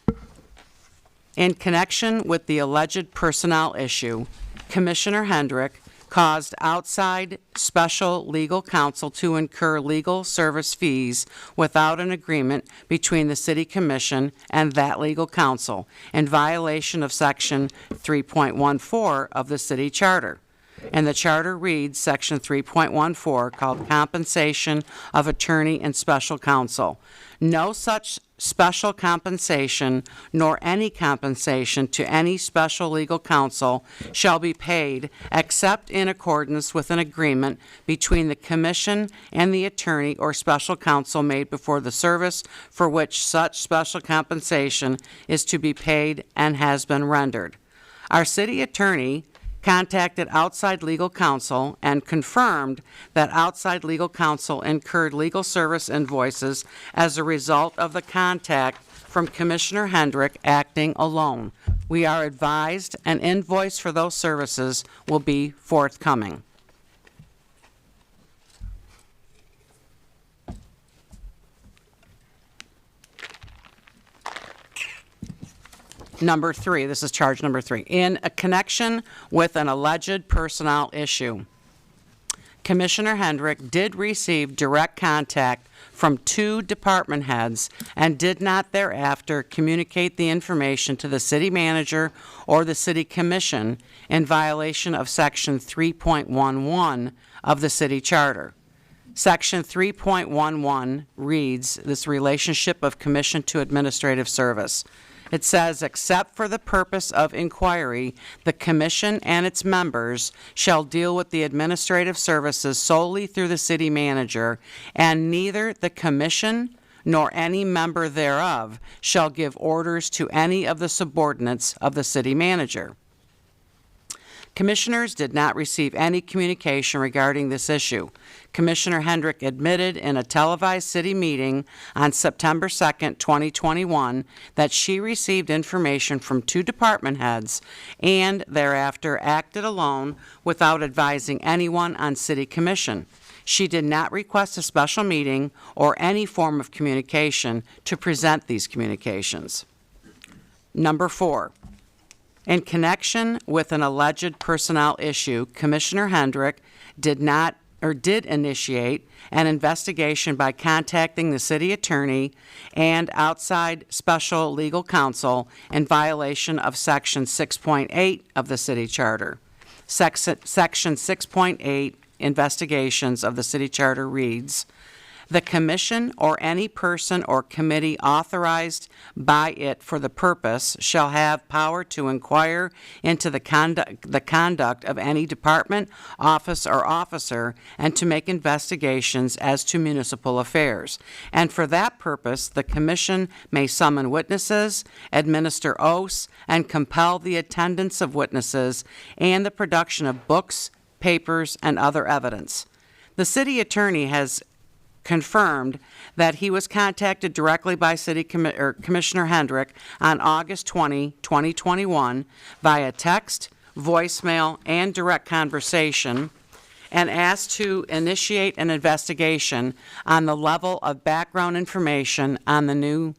in connection with the alleged personnel issue, Commissioner Hendrick caused outside special legal counsel to incur legal service fees without an agreement between the city commission and that legal counsel in violation of section 3.14 of the city charter. And the charter reads, section 3.14, called compensation of attorney and special counsel. No such special compensation nor any compensation to any special legal counsel shall be paid except in accordance with an agreement between the commission and the attorney or special counsel made before the service for which such special compensation is to be paid and has been rendered. Our city attorney contacted outside legal counsel and confirmed that outside legal counsel incurred legal service invoices as a result of the contact from Commissioner Hendrick acting alone. We are advised an invoice for those services will be forthcoming. Number 3, this is charge number 3. In a connection with an alleged personnel issue, Commissioner Hendrick did receive direct contact from 2 department heads and did not thereafter communicate the information to the city manager or the city commission in violation of section 3.11 of the city charter. Section 3.11 reads, this relationship of commission to administrative service. It says, except for the purpose of inquiry, the commission and its members shall deal with the administrative services solely through the city manager, and neither the commission nor any member thereof shall give orders to any of the subordinates of the city manager. Commissioners did not receive any communication regarding this issue. Commissioner Hendrick admitted in a televised city meeting on September 2nd, 2021, that she received information from 2 department heads and thereafter acted alone without advising anyone on city commission. She did not request a special meeting or any form of communication to present these communications. Number 4. In connection with an alleged personnel issue, Commissioner Hendrick did initiate an investigation by contacting the city attorney and outside special legal counsel in violation of section 6.8 of the city charter. Section 6.8 investigations of the city charter reads, the commission or any person or committee authorized by it for the purpose shall have power to inquire into the conduct of any department, office, or officer, and to make investigations as to municipal affairs. And for that purpose, the commission may summon witnesses, administer oaths, and compel the attendance of witnesses and the production of books, papers, and other evidence. The city attorney has confirmed that he was contacted directly by Commissioner Hendrick on August 20, 2021, via text, voicemail, and direct conversation, and asked to initiate an investigation on the level of background information on new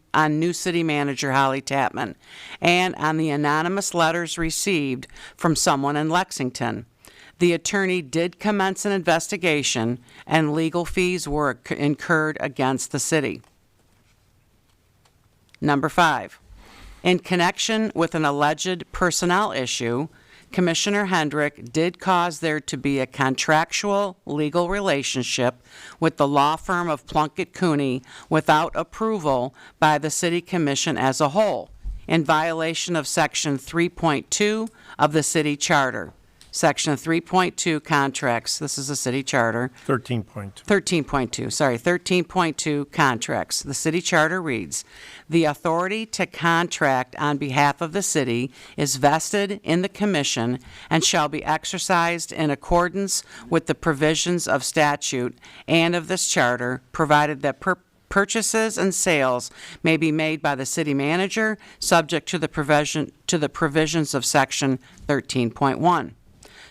city manager Holly Tapman, and on the anonymous letters received from someone in Lexington. The attorney did commence an investigation, and legal fees were incurred against the city. Number 5, in connection with an alleged personnel issue, Commissioner Hendrick did cause there to be a contractual legal relationship with the law firm of Plunkett Cooney without approval by the city commission as a whole, in violation of section 3.2 of the city charter. Section 3.2 contracts, this is the city charter. 13.2 contracts. The city charter reads, the authority to contract on behalf of the city is vested in the commission and shall be exercised in accordance with the provisions of statute and of this charter, provided that purchases and sales may be made by the city manager, subject to the provisions of section 13.1.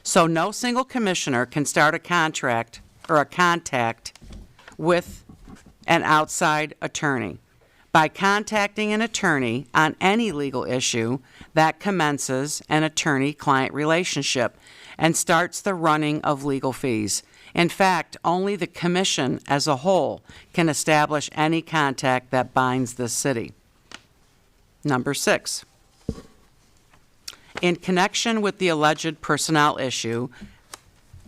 So no single commissioner can start a contract or a contact with an outside attorney. by contacting an attorney on any legal issue that commences an attorney-client relationship and starts the running of legal fees. In fact, only the commission as a whole can establish any contact that binds the city. Number 6. In connection with the alleged personnel issue,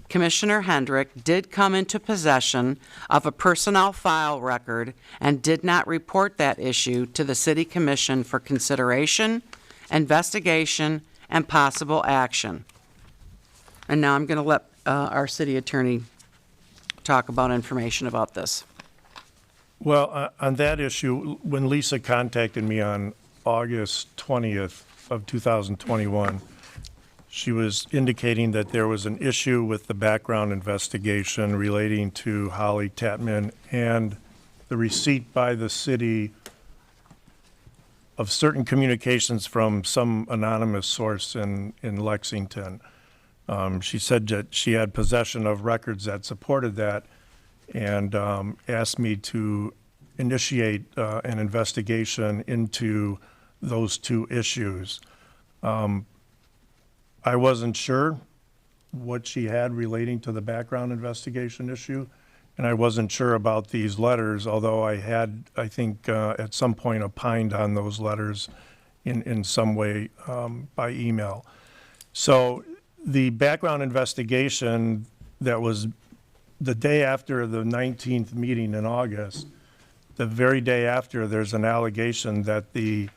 Commissioner Hendrick did come into possession of a personnel file record and did not report that issue to the City Commission for consideration, investigation, and possible action. And now I'm going to let our city attorney talk about information about this.
Well, on that issue, when Lisa contacted me on August 20th of 2021, she was indicating that there was an issue with the background investigation relating to Holly Tatman and the receipt by the city of certain communications from some anonymous source in Lexington. She said that she had possession of records that supported that and asked me to initiate an investigation into those two issues. I wasn't sure what she had relating to the background investigation issue, and I wasn't sure about these letters, although I had, I think, at some point opined on those letters in some way by email. So the background investigation that was the day after the 19th meeting in August, the very day after, there's an allegation that the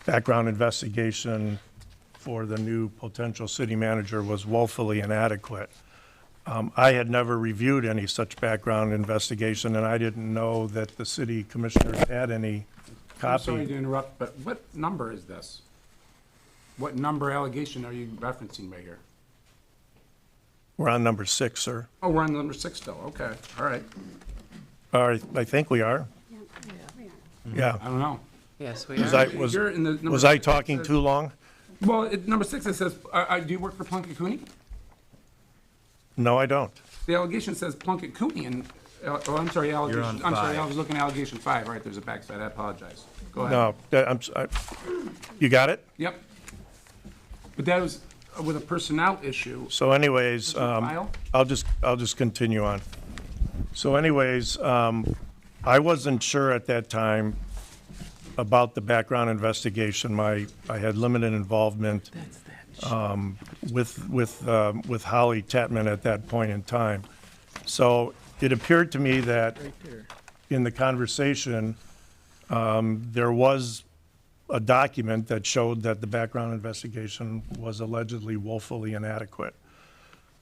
background investigation for the new potential city manager was woefully inadequate. I had never reviewed any such background investigation, and I didn't know that the city commissioners had any copy.
I'm sorry to interrupt, but what number is this? What number allegation are you referencing right here?
We're on number 6, sir.
Oh, we're on number 6 still, okay, all right.
All right, I think we are. Yeah.
I don't know.
Yes, we
Was
are.
I,
You're in the number
was I
6, it
talking
says-
too long?
Well, number 6, it says, do you work for Plunkett Cooney?
No, I don't.
The allegation says Plunkett Cooney, and, oh, I'm sorry, allegation,
on
I'm sorry, I
5.
was looking at allegation 5, right, there's a backside, I apologize. Go ahead.
No, you got it?
Yep. But that was with a personnel issue.
So anyways,
File?
I'll just continue on. So anyways, I wasn't sure at that time about the background investigation. I had limited involvement with Holly Tatman at that point in time. So it appeared to me that in the conversation, there was a document that showed that the background investigation was allegedly woefully inadequate.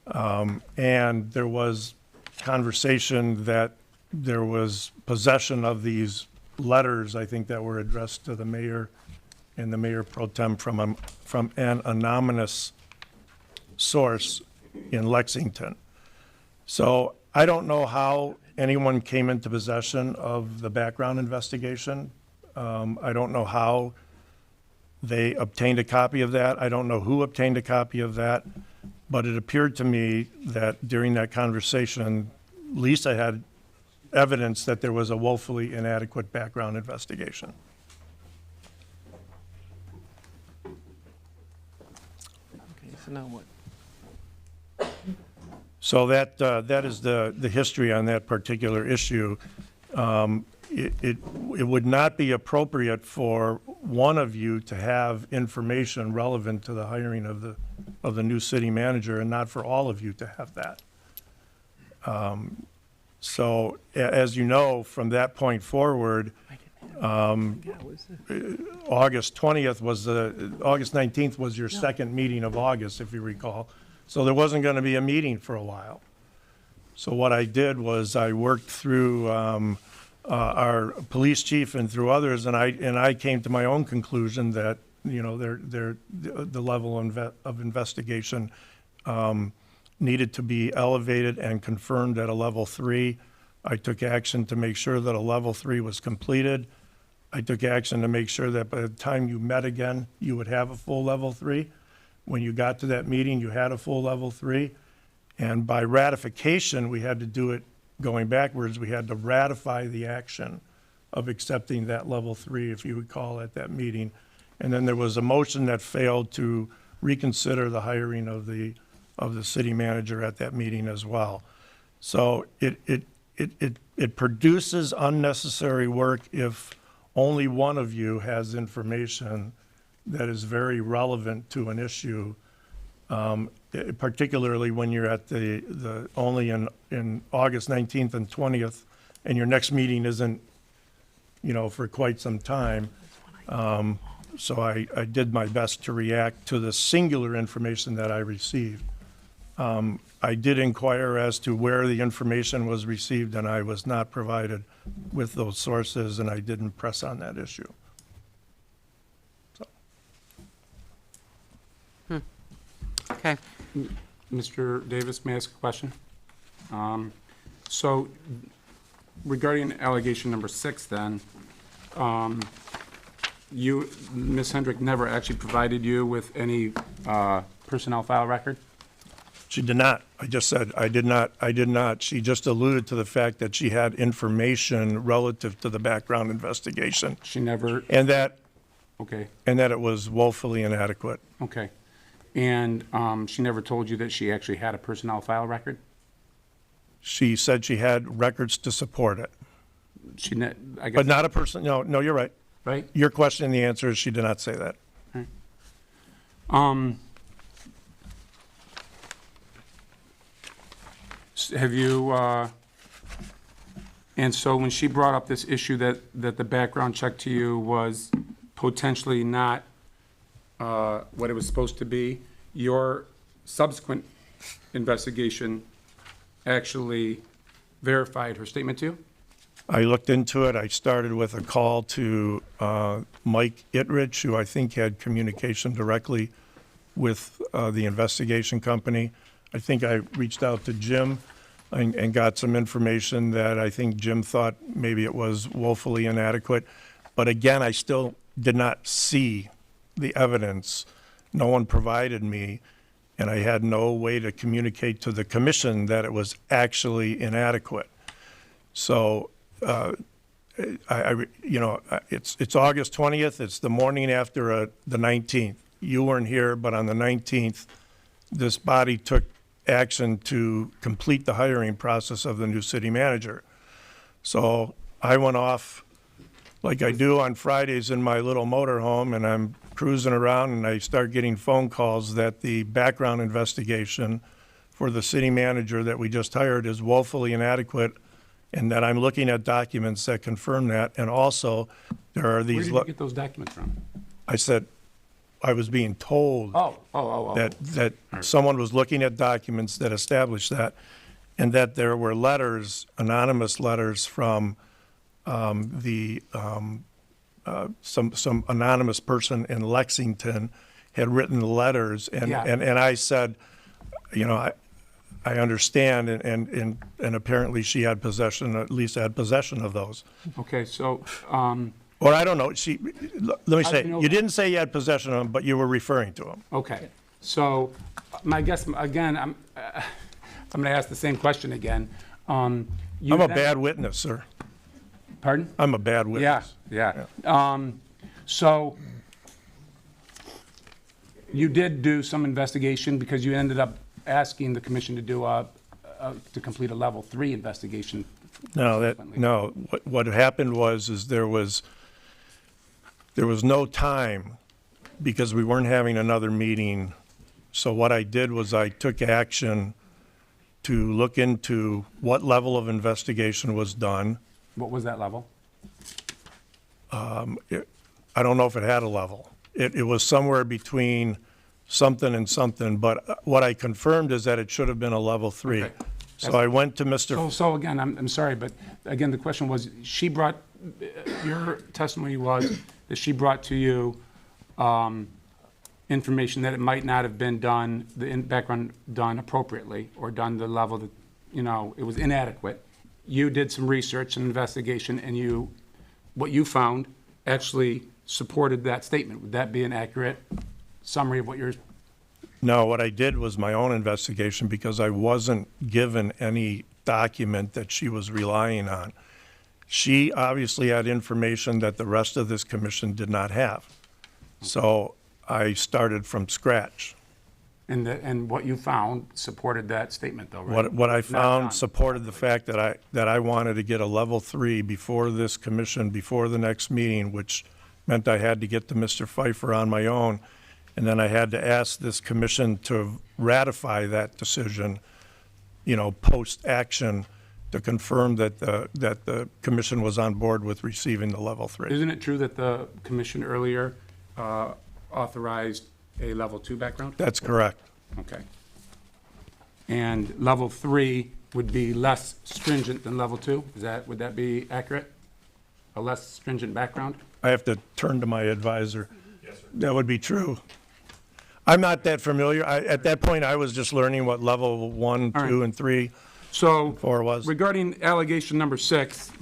And there was conversation that there was possession of these letters, I think, that were addressed to the mayor and the mayor pro tem from an anonymous source in Lexington. So I don't know how anyone came into possession of the background investigation. I don't know how they obtained a copy of that. I don't know who obtained a copy of that. But it appeared to me that during that conversation, Lisa had evidence that there was a woefully inadequate background investigation.
Okay, so now what?
So that is the history on that particular issue. It would not be appropriate for one of you to have information relevant to the hiring of the new city manager, and not for all of you to have that. So as you know, from that point forward, August 20th was August 19th was your second meeting of August, if you recall. So there wasn't going to be a meeting for a while. So what I did was I worked through our police chief and through others, and I came to my own conclusion that, you know, the level of investigation needed to be elevated and confirmed at a level 3. I took action to make sure that a level 3 was completed. I took action to make sure that by the time you met again, you would have a full level 3. When you got to that meeting, you had a full level 3. And by ratification, we had to do it going backwards. We had to ratify the action of accepting that level 3, if you recall, at that meeting. And then there was a motion that failed to reconsider the hiring of the city manager at that meeting as well. So it produces unnecessary work if only one of you has information that is very relevant to an issue, particularly when you're at the only in August 19th and 20th, and your next meeting isn't, for quite some time. So I did my best to react to the singular information that I received. I did inquire as to where the information was received, and I was not provided with those sources, and I didn't press on that issue.
Okay.
Mr. Davis, may I ask a question? So regarding allegation number 6 then, Ms. Hendrick never actually provided you with any personnel file record?
She did not. I just said, I did not. She just alluded to the fact that she had information relative to the background investigation.
She never?
And that,
okay.
And that it was woefully inadequate.
Okay. And she never told you that she actually had a personnel file record?
She said she had records to support it.
I guess.
But not a person, no, you're right.
Right?
Your question, the answer is she did not say that.
Right. Have you, and so when she brought up this issue that the background check to you was potentially not what it was supposed to be, your subsequent investigation actually verified her statement to you?
I looked into it. I started with a call to Mike Itrich, who I think had communication directly with the investigation company. I think I reached out to Jim and got some information that I think Jim thought maybe it was woefully inadequate. But again, I still did not see the evidence. No one provided me, and I had no way to communicate to the commission that it was actually inadequate. So, it's August 20th. It's the morning after the 19th. You weren't here, but on the 19th, this body took action to complete the hiring process of the new city manager. So I went off like I do on Fridays in my little motorhome, and I'm cruising around, and I start getting phone calls that the background investigation for the city manager that we just hired is woefully inadequate, and that I'm looking at documents that confirm that. And also, there are these.
Where did you get those documents from?
I said, I was being told that someone was looking at documents that established that, and that there were letters, anonymous letters from some anonymous person in Lexington had written letters, and I said, I understand, and apparently she had possession, at least had possession of those.
Okay, so.
Or I don't know, let me say, you didn't say you had possession of them, but you were referring to them.
Okay, so my guess, again, I'm going to ask the same question again.
I'm a bad witness, sir.
Pardon?
I'm a bad witness.
Yeah. So you did do some investigation because you ended up asking the commission to do to complete a level 3 investigation.
No, what happened was there was no time because we weren't having another meeting. So what I did was I took action to look into what level of investigation was done.
What was that level?
I don't know if it had a level. It was somewhere between something and something, but what I confirmed is that it should have been a level 3. Okay. So I went to Mr.
So again, I'm sorry, but again, the question was, your testimony was that she brought to you information that it might not have been done, the background done appropriately, or done the level that, it was inadequate. You did some research and investigation, and what you found actually supported that statement. Would that be an accurate summary of what you're?
No, what I did was my own investigation because I wasn't given any document that she was relying on. She obviously had information that the rest of this commission did not have. So I started from scratch.
And what you found supported that statement, though, right?
What I
Not
found
done.
supported the fact that I wanted to get a level 3 before this commission, before the next meeting, which meant I had to get to Mr. Pfeiffer on my own, and then I had to ask this commission to ratify that decision, post-action, to confirm that the commission was on board with receiving the level 3.
Isn't it true that the commission earlier authorized a level 2 background?
That's correct.
Okay. And level 3 would be less stringent than level 2? Would that be accurate? A less stringent background?
I have to turn to my advisor. Yes, sir. That would be true. I'm not that familiar. At that point, I was just learning what level 1, 2, and 3,
So
4 was.
regarding allegation number 6,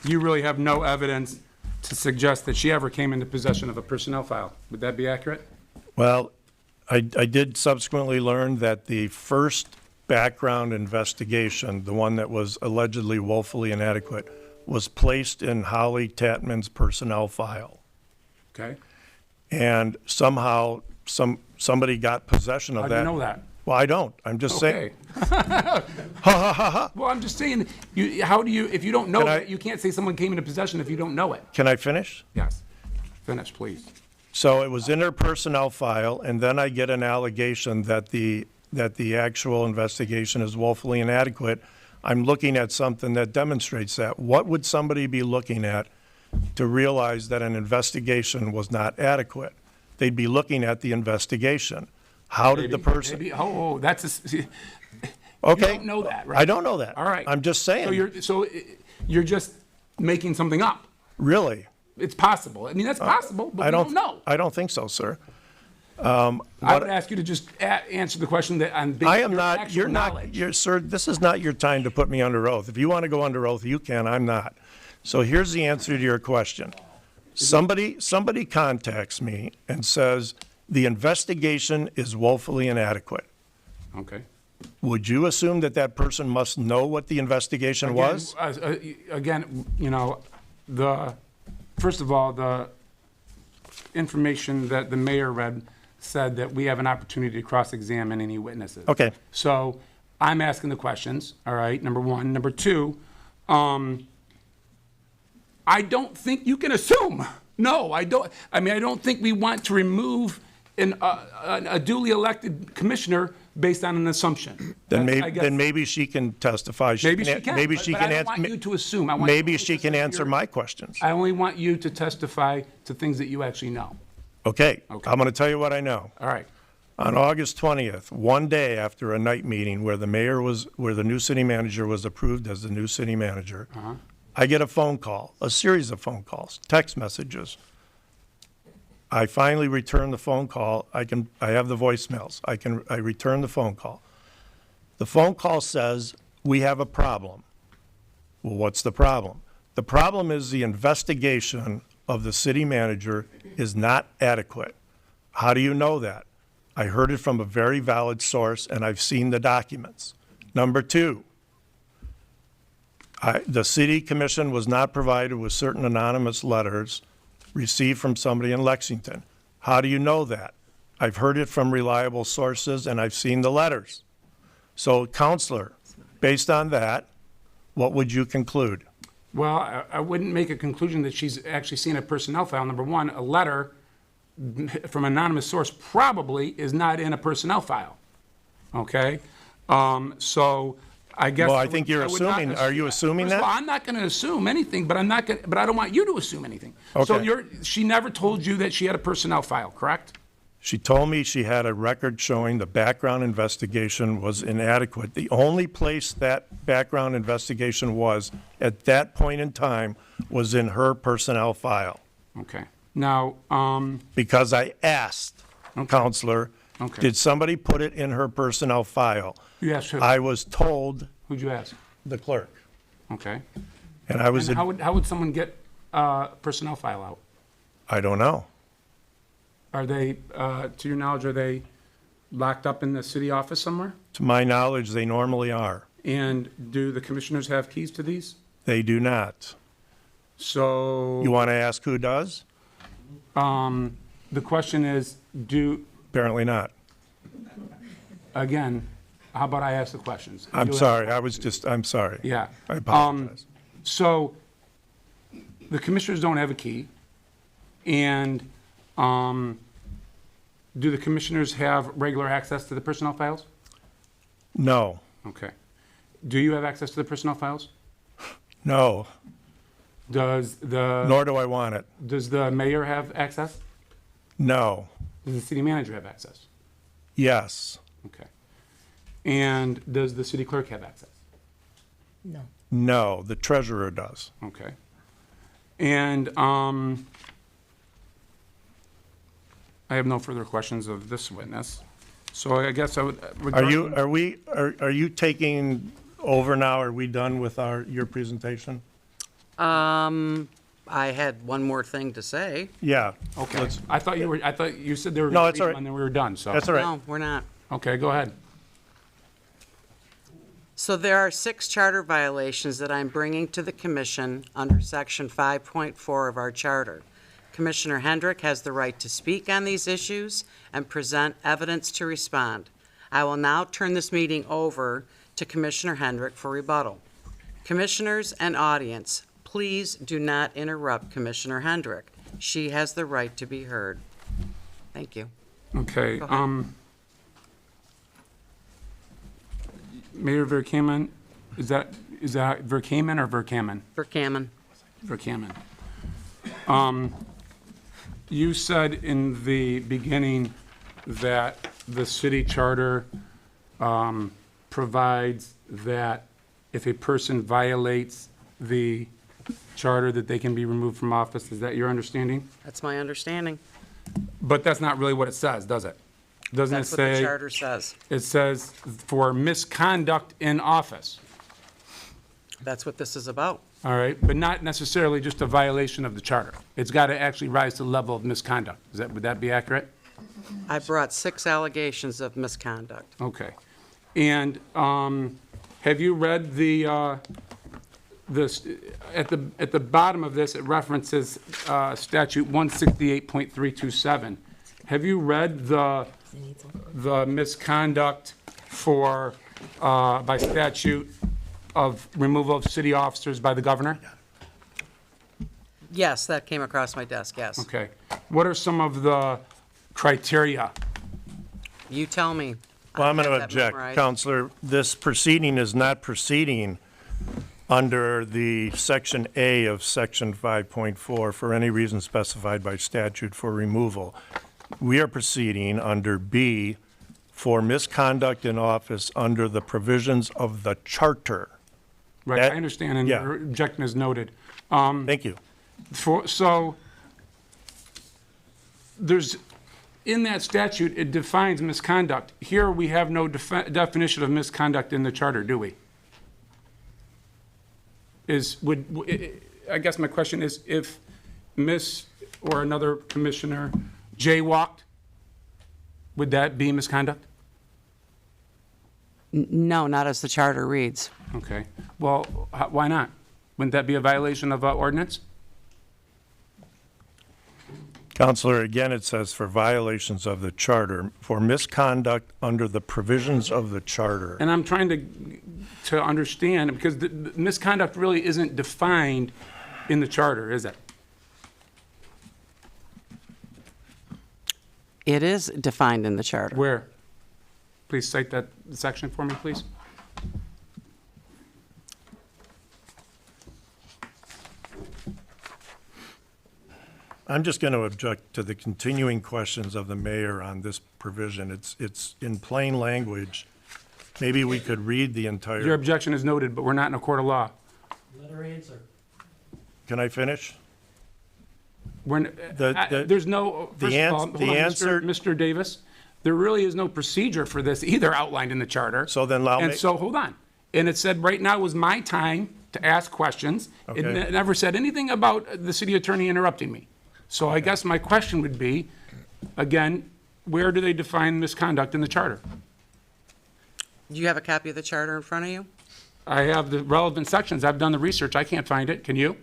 you really have no evidence to suggest that she ever came into possession of a personnel file. Would that be accurate?
Well, I did subsequently learn that the first background investigation, the one that was allegedly woefully inadequate, was placed in Holly Tatman's personnel file.
Okay.
And somehow, somebody got possession of
How
that.
do you know that?
Well, I don't. I'm just saying.
Okay. Well, I'm just saying, if you don't know it, you can't say someone came into possession if you don't know it.
Can I finish?
Yes. Finish, please.
So it was in her personnel file, and then I get an allegation that the actual investigation is woefully inadequate. I'm looking at something that demonstrates that. What would somebody be looking at to realize that an investigation was not adequate? They'd be looking at the investigation. How did the person?
That's you
Okay.
don't know that, right?
I don't know that.
All right.
I'm just saying.
So you're just making something up.
Really?
It's possible. I mean, that's possible, but we don't know.
I don't think so, sir.
I would ask you to just answer the question that I'm based
I am
your
not,
actual
you're not,
knowledge.
sir, this is not your time to put me under oath. If you want to go under oath, you can, I'm not. So here's the answer to your question. Somebody contacts me and says, the investigation is woefully inadequate.
Okay.
Would you assume that that person must know what the investigation was?
Again, first of all, the information that the mayor read said that we have an opportunity to cross-examine any witnesses.
Okay.
So I'm asking the questions, all right, number one. Number two, I don't think you can assume. No, I don't. I mean, I don't think we want to remove a duly elected commissioner based on an assumption.
Then
I guess-
maybe she can testify.
Maybe she can.
Maybe
but-
she
but
can
I don't
answer.
want you to assume. I want
Maybe
you to
she can
testify
answer
your-
my questions.
I only want you to testify to things that you actually know.
Okay.
Okay.
I'm going to tell you what I know.
All right.
On August 20th, one day after a night meeting where the new city manager was approved as the new city manager, I get a phone call, a series of phone calls, text messages. I finally return the phone call. I have the voicemails. I return the phone call. The phone call says, we have a problem. Well, what's the problem? The problem is the investigation of the city manager is not adequate. How do you know that? I heard it from a very valid source, and I've seen the documents. Number two, the city commission was not provided with certain anonymous letters received from somebody in Lexington. How do you know that? I've heard it from reliable sources, and I've seen the letters. So, Counselor, based on that, what would you conclude?
Well, I wouldn't make a conclusion that she's actually seen a personnel file. Number one, a letter from an anonymous source probably is not in a personnel file. Okay? So I guess.
Well, I think you're assuming. Are you assuming
First of
that?
all, I'm not going to assume anything, but I don't want you to assume anything.
Okay.
So she never told you that she had a personnel file, correct?
She told me she had a record showing the background investigation was inadequate. The only place that background investigation was at that point in time was in her personnel file.
Okay. Now,
because I asked, Counselor,
Okay.
did somebody put it in her personnel file?
You asked who?
I was told.
Who'd you ask?
The clerk.
Okay.
And I was.
And how would someone get a personnel file out?
I don't know.
Are they, to your knowledge, are they locked up in the city office somewhere?
To my knowledge, they normally are.
And do the commissioners have keys to these?
They do not.
So.
You want to ask who does?
The question is,
Apparently not.
again, how about I ask the questions?
I'm
You
sorry,
ask-
I'm sorry.
Yeah.
I apologize.
So, the commissioners don't have a key, and do the commissioners have regular access to the personnel files?
No,
Okay. Do you have access to the personnel files?
no,
Does
nor do I want it.
does the mayor have access?
No,
Does the city manager have access?
yes,
Okay. And does the city clerk have access?
No.
no, the treasurer does.
Okay. And I have no further questions of this witness. So I guess I would.
Are you taking over now? Are we done with your presentation?
I had one more thing to say.
Yeah.
Okay. I thought you said they were.
No, it's all right.
And then we were done, so.
That's all right.
No, we're not.
Okay, go ahead.
So there are 6 charter violations that I'm bringing to the commission under Section 5.4 of our charter. Commissioner Hendrick has the right to speak on these issues and present evidence to respond. I will now turn this meeting over to Commissioner Hendrick for rebuttal. Commissioners and audience, please do not interrupt Commissioner Hendrick. She has the right to be heard. Thank you.
Okay,
Go ahead.
Mayor Verkaman, is that Verkaman or Verkaman?
Verkaman.
Verkaman. You said in the beginning that the city charter provides that if a person violates the charter, that they can be removed from office. Is that your understanding?
That's my understanding.
But that's not really what it says, does it? Doesn't it
That's what the
say?
charter says.
It says for misconduct in office,
That's what this is about.
all right? But not necessarily just a violation of the charter. It's got to actually rise to the level of misconduct. Would that be accurate?
I brought 6 allegations of misconduct.
Okay. And have you read this, at the bottom of this, it references statute 168.327. Have you read the misconduct for, by statute of removal of city officers by the governor?
Yes, that came across my desk, yes.
Okay. What are some of the criteria?
You tell me.
Well, I'm
I
going to
have that
object,
memorized.
Counselor. This proceeding is not proceeding under the Section A of Section 5.4 for any reason specified by statute for removal. We are proceeding under B for misconduct in office under the provisions of the charter.
Right,
That-
I understand, and
yeah.
your objection is noted.
Thank you.
So, there's, in that statute, it defines misconduct. Here, we have no definition of misconduct in the charter, do we? I guess my question is, if Miss or another commissioner jaywalked, would that be misconduct?
No, not as the charter reads.
Okay, well, why not? Wouldn't that be a violation of ordinance?
Counselor, again, it says for violations of the charter, for misconduct under the provisions of the charter.
And I'm trying to understand, because the misconduct really isn't defined in the charter, is it?
It is defined in the charter.
Where? Please cite that section for me, please.
I'm just going to object to the continuing questions of the mayor on this provision. It's in plain language. Maybe we could read the
Your
entire,
objection is noted, but we're not in a court of law.
Let her answer.
can I finish?
There's no, first
the
of all,
ans-
hold
the
on,
answer-
Mr. Davis, there really is no procedure for this either outlined in the charter.
So then allow
And
me-
so, hold on. And it said right now was my time to ask questions. It
Okay.
never said anything about the city attorney interrupting me. So I guess my question would be, again, where do they define misconduct in the charter?
Do you have a copy of the charter in front of you?
I have the relevant sections. I've done the research. I can't find it. Can you?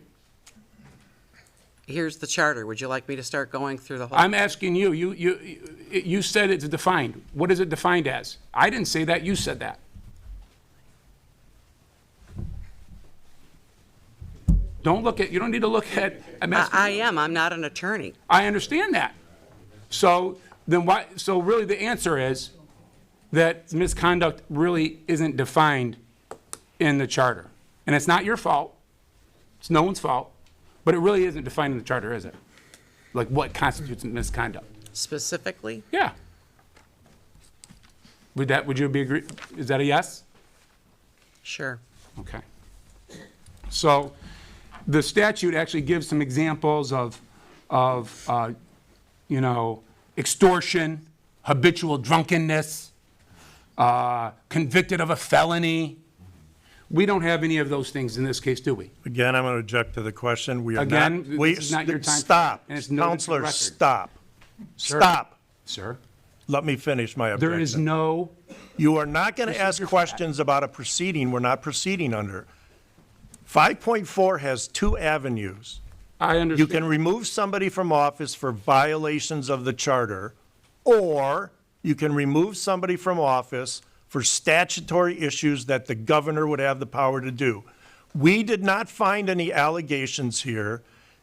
Here's the charter. Would you like me to start going through the whole?
I'm asking you. You said it's defined. What is it defined as? I didn't say that. You said that. Don't look at, you don't need to look at.
I am. I'm not an attorney.
I understand that. So then why, so really the answer is that misconduct really isn't defined in the charter. And it's not your fault. It's no one's fault. But it really isn't defined in the charter, is it? Like what constitutes misconduct?
Specifically?
Yeah. Would you be agree? Is that a yes?
Sure.
Okay. So the statute actually gives some examples of extortion, habitual drunkenness, convicted of a felony. We don't have any of those things in this case, do we?
Again, I'm going to object to the question. We are
Again,
not.
this is not your time.
Stop.
And it's noted for the
Counselor,
record.
stop.
Sir.
Stop.
Sir?
Let me finish my objection.
There is no.
You are not going to ask questions about a proceeding we're not proceeding under. 5.4 has two avenues.
I understand.
You can remove somebody from office for violations of the charter, or you can remove somebody from office for statutory issues that the governor would have the power to do. We did not find any allegations here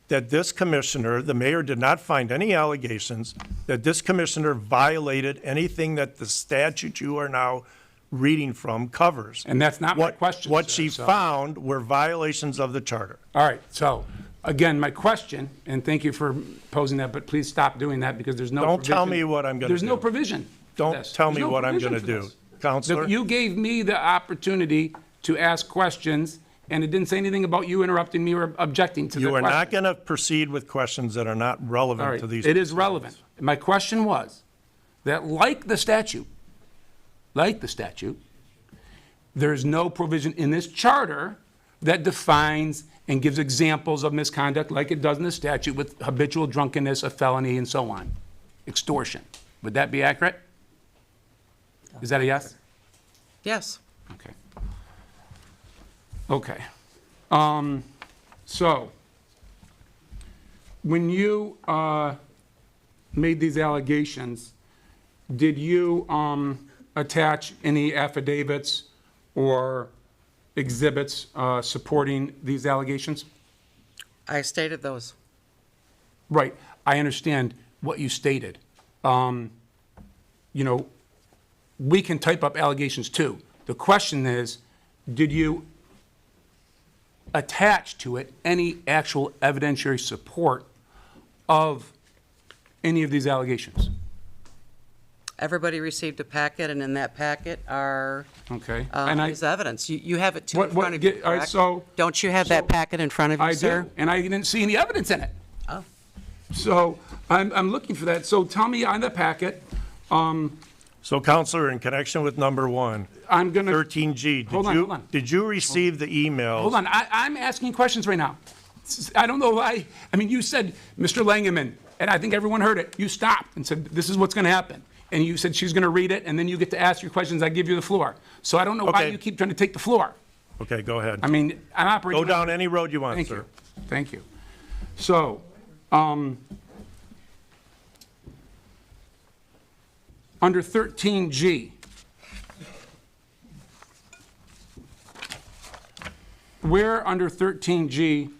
that this commissioner, the mayor did not find any allegations that this commissioner violated anything that the statute you are now reading from covers.
And that's not my question,
What
sir,
she
so-
found were violations of the charter.
All right, so, again, my question, and thank you for posing that, but please stop doing that because there's no
Don't
provision.
tell me what I'm gonna
There's no
do.
provision. for
Don't
this.
tell
There's
me
no
what I'm
provision
going to
for
do.
this.
Counselor?
You gave me the opportunity to ask questions, and it didn't say anything about you interrupting me or objecting to the
You are
question.
not going to proceed with questions that are not
All
relevant
right,
to these.
it is relevant. My question was that like the statute, there's no provision in this charter that defines and gives examples of misconduct like it does in the statute with habitual drunkenness, a felony, and so on. Extortion. Would that be accurate? Is that a yes?
Yes.
Okay. Okay. So, when you made these allegations, did you attach any affidavits or exhibits supporting these allegations?
I stated those.
Right. I understand what you stated. We can type up allegations too. The question is, did you attach to it any actual evidentiary support of any of these allegations?
Everybody received a packet, and in that packet are
Okay.
is evidence. You have it too in
What-
front of you,
all right,
correct?
so-
Don't you have that packet in front of you,
I
sir?
do, and I didn't see any evidence in it.
Oh.
So I'm looking for that. So tell me on the packet,
So Counselor, in connection with number one,
I'm going to,
13G,
Hold on.
did you receive the emails?
hold on, I'm asking questions right now. I don't know why, you said, Mr. Langeman, and I think everyone heard it, you stopped and said, this is what's going to happen. And you said she's going to read it, and then you get to ask your questions, I give you the floor. So I don't know why
Okay.
you keep trying to take the floor.
Okay, go ahead.
I'm operating.
Go down any road you want,
Thank
sir.
you. Thank you. So, under 13G, where under 13G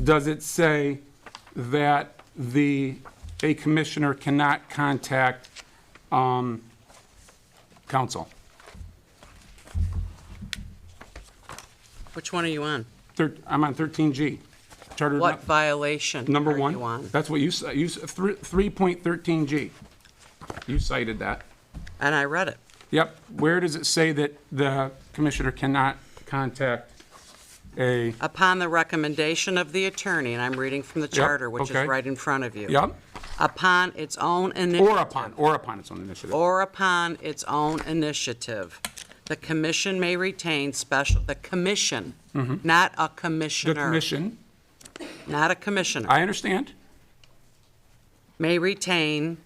does it say that a commissioner cannot contact counsel?
Which one are you on?
I'm on 13G. Charter.
What violation
Number
are
one.
you on?
That's what you said. 3.13G. You cited that.
And I read it.
Yep. Where does it say that the commissioner cannot contact a?
Upon the recommendation of the attorney, and I'm reading from the charter, which
okay.
is right in front of you.
Yep.
Upon its own initiative.
Or upon its own initiative.
Or upon its own initiative, the commission may retain the commission, not a commissioner.
The commission.
Not a commissioner.
I understand.
May retain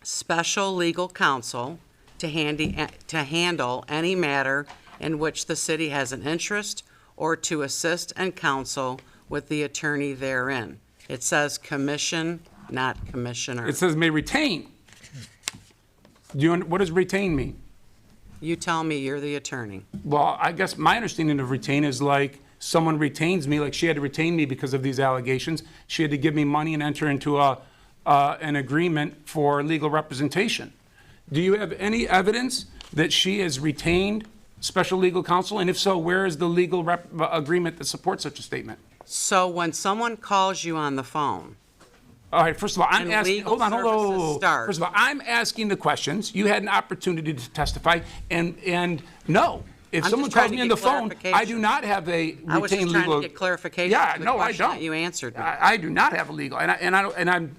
special legal counsel to handle any matter in which the city has an interest or to assist and counsel with the attorney therein. It says commission, not commissioner.
It says may retain. What does retain mean?
You tell me, you're the attorney.
Well, I guess my understanding of retain is like someone retains me, like she had to retain me because of these allegations. She had to give me money and enter into an agreement for legal representation. Do you have any evidence that she has retained special legal counsel? And if so, where is the legal agreement that supports such a statement?
So when someone calls you on the phone,
all right, first of all, I'm
and
asking,
legal
hold
services
on.
start.
First of all, I'm asking the questions. You had an opportunity to testify, and no. If
I'm
someone
just trying
calls
to
me on
get
the phone, I do
clarification.
not have a
I was just
retained
trying
legal.
to get clarification
Yeah,
to the
no, I
question that
don't.
you answered me.
I do not have a legal, and I'm,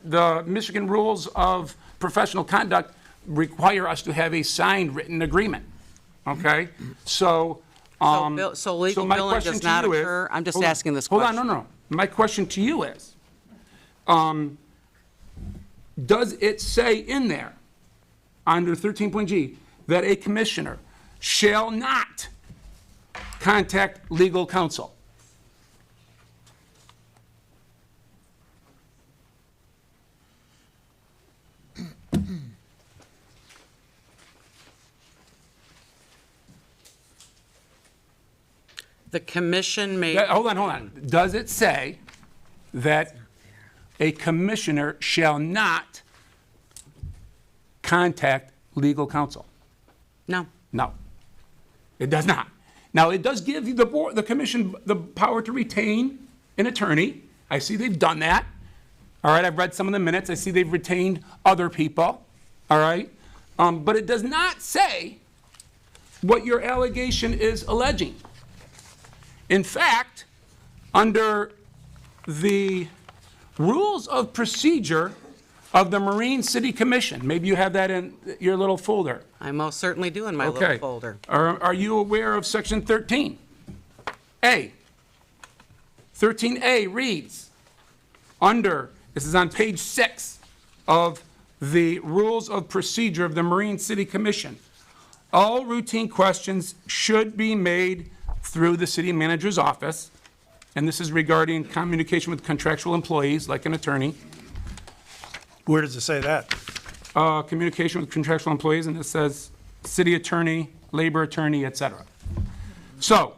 the Michigan rules of professional conduct require us to have a signed written agreement, okay? So
legal
my
billing
question
does
to
not
you is-
occur? I'm just
hold on,
asking this
Hold
question.
on, no. My question to you is, does it say in there, under 13.G, that a commissioner shall not contact legal counsel?
The commission may.
Hold on. Does it say that a commissioner shall not contact legal counsel?
No.
No, it does not. Now, it does give the board, the commission, the power to retain an attorney. I see they've done that. All right, I've read some of the minutes. I see they've retained other people. All right, but it does not say what your allegation is alleging. In fact, under the rules of procedure of the Marine City Commission, maybe you have that in your little folder.
I most certainly do in my little folder.
Are you aware of section 13? A. 13A reads, this is on page 6 of the rules of procedure of the Marine City Commission. All routine questions should be made through the city manager's office, and this is regarding communication with contractual employees, like an attorney.
Where does it say that?
Communication with contractual employees, and it says city attorney, labor attorney, etc. So,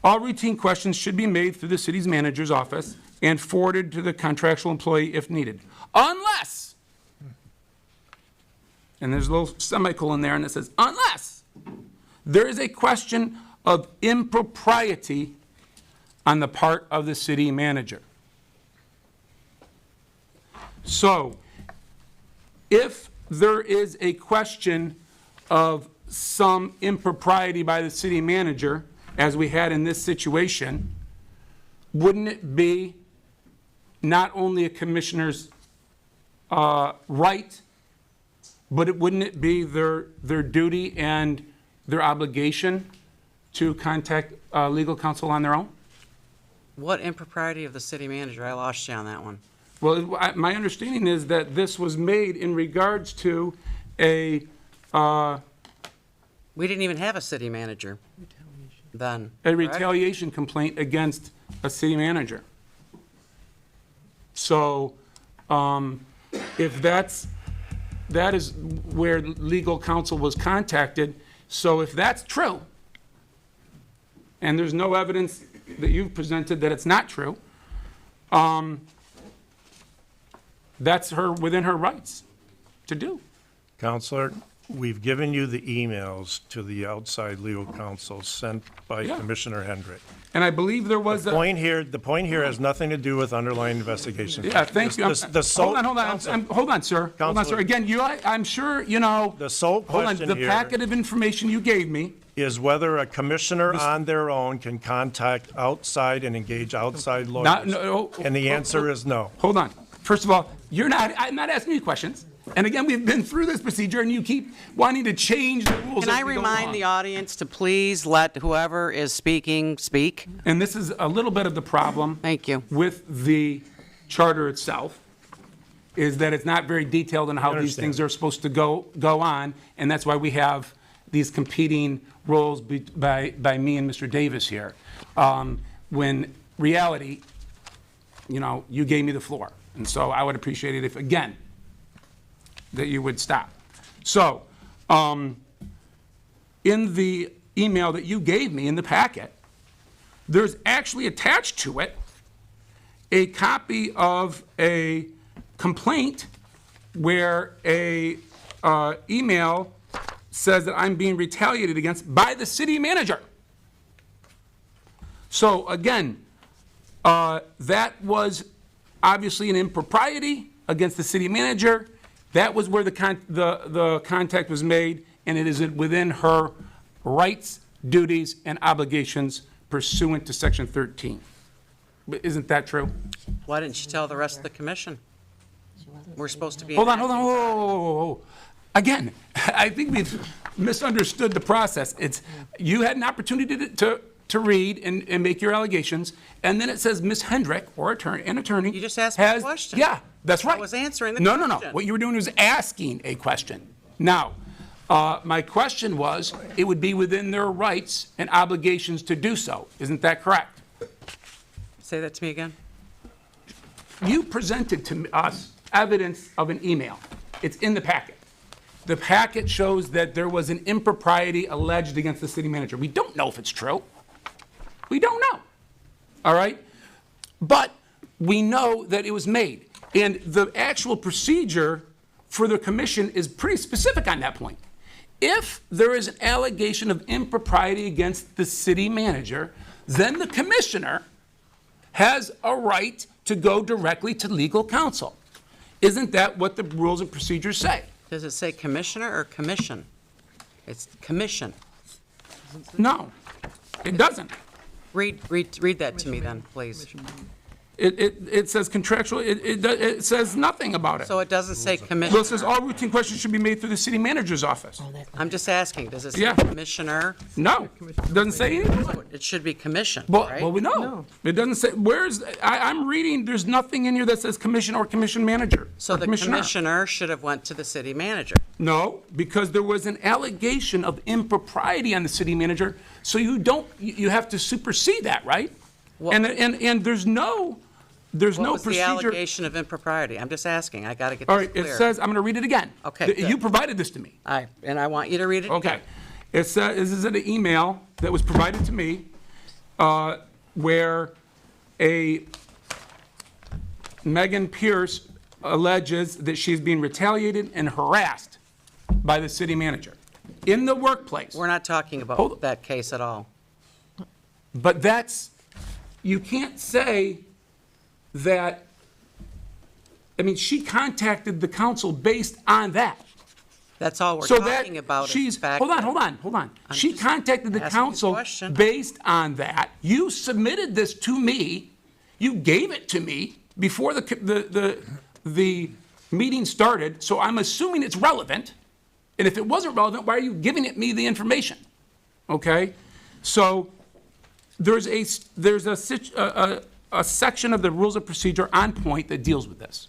all routine questions should be made through the city's manager's office and forwarded to the contractual employee if needed, unless, and there's a little semicolon there, and it says, unless there is a question of impropriety on the part of the city manager. So, if there is a question of some impropriety by the city manager, as we had in this situation, wouldn't it be not only a commissioner's right, but wouldn't it be their duty and their obligation to contact legal counsel on their own?
What impropriety of the city manager? I lost you on that one.
Well, my understanding is that this was made in regards to a...
We didn't even have a city manager then.
A
correct?
retaliation complaint against a city manager. So, if that is where legal counsel was contacted, so if that's true, and there's no evidence that you've presented that it's not true, that's within her rights to do.
Counselor, we've given you the emails to the outside legal counsel sent by
Yeah.
Commissioner Hendrick.
And I believe there was
The point here has nothing to do with underlying investigations.
Yeah, thank you. Hold on, sir.
Counselor.
Again, I'm sure, you know.
The sole question
The
here
packet of information you gave me.
is whether a commissioner on their own can contact outside and engage outside lawyers. And the answer is no.
Hold on. First of all, I'm not asking you questions. And again, we've been through this procedure and you keep wanting to change the rules.
Can I remind the audience to please let whoever is speaking speak?
And this is a little bit of the problem.
Thank you.
With the charter itself, is that it's not very detailed on how these things are supposed to go on, and that's why we have these competing roles by me and Mr. Davis here, when reality, you know, you gave me the floor. And so I would appreciate it if, again, that you would stop. So, in the email that you gave me in the packet, there's actually attached to it a copy of a complaint where a email says that I'm being retaliated against by the city manager. So again, that was obviously an impropriety against the city manager. That was where the contact was made, and it is within her rights, duties, and obligations pursuant to Section 13. But isn't that true?
Why didn't she tell the rest of the commission? We're supposed to be.
Hold on, whoa. Again, I think we've misunderstood the process. You had an opportunity to read and make your allegations, and then it says Ms. Hendrick, or an attorney.
You just asked me a question.
Yeah, that's right.
I was answering the
No.
question.
What you were doing was asking a question. Now, my question was, it would be within their rights and obligations to do so. Isn't that correct?
Say that to me again.
You presented to us evidence of an email. It's in the packet. The packet shows that there was an impropriety alleged against the city manager. We don't know if it's true. We don't know. All right? But we know that it was made. And the actual procedure for the commission is pretty specific on that point. If there is an allegation of impropriety against the city manager, then the commissioner has a right to go directly to legal counsel. Isn't that what the rules and procedures say?
Does it say commissioner or commission? It's commission.
No, it doesn't.
Read that to me then, please.
It says contractual, it says nothing about it.
So it doesn't say
Well,
commissioner?
it says all routine questions should be made through the city manager's office.
I'm just asking, does it say
Yeah.
commissioner?
No, it doesn't say anything.
It should be commission,
Well,
right?
well, we know. It doesn't say, I'm reading, there's nothing in here that says commission or commission manager.
So
or
the commissioner should have went to the city manager.
No, because there was an allegation of impropriety on the city manager, so you have to supersede that, right? And there's no
What
no
was the
procedure.
allegation of impropriety? I'm just asking, I gotta get
All
this
right,
clear.
it says, I'm going to read it again.
Okay, good.
You provided this to me.
And I want you to read it
Okay.
again.
It says, this is an email that was provided to me where a Megan Pierce alleges that she's being retaliated and harassed by the city manager in the workplace.
We're not talking about that case at all.
But you can't say that, she contacted the council based on that.
That's all we're
So
talking about. is the fact
hold
that-
on. She
just
contacted the
asking a
council
question.
based on that. You submitted this to me. You gave it to me before the meeting started, so I'm assuming it's relevant. And if it wasn't relevant, why are you giving me the information? Okay? So there's a section of the rules of procedure on point that deals with this.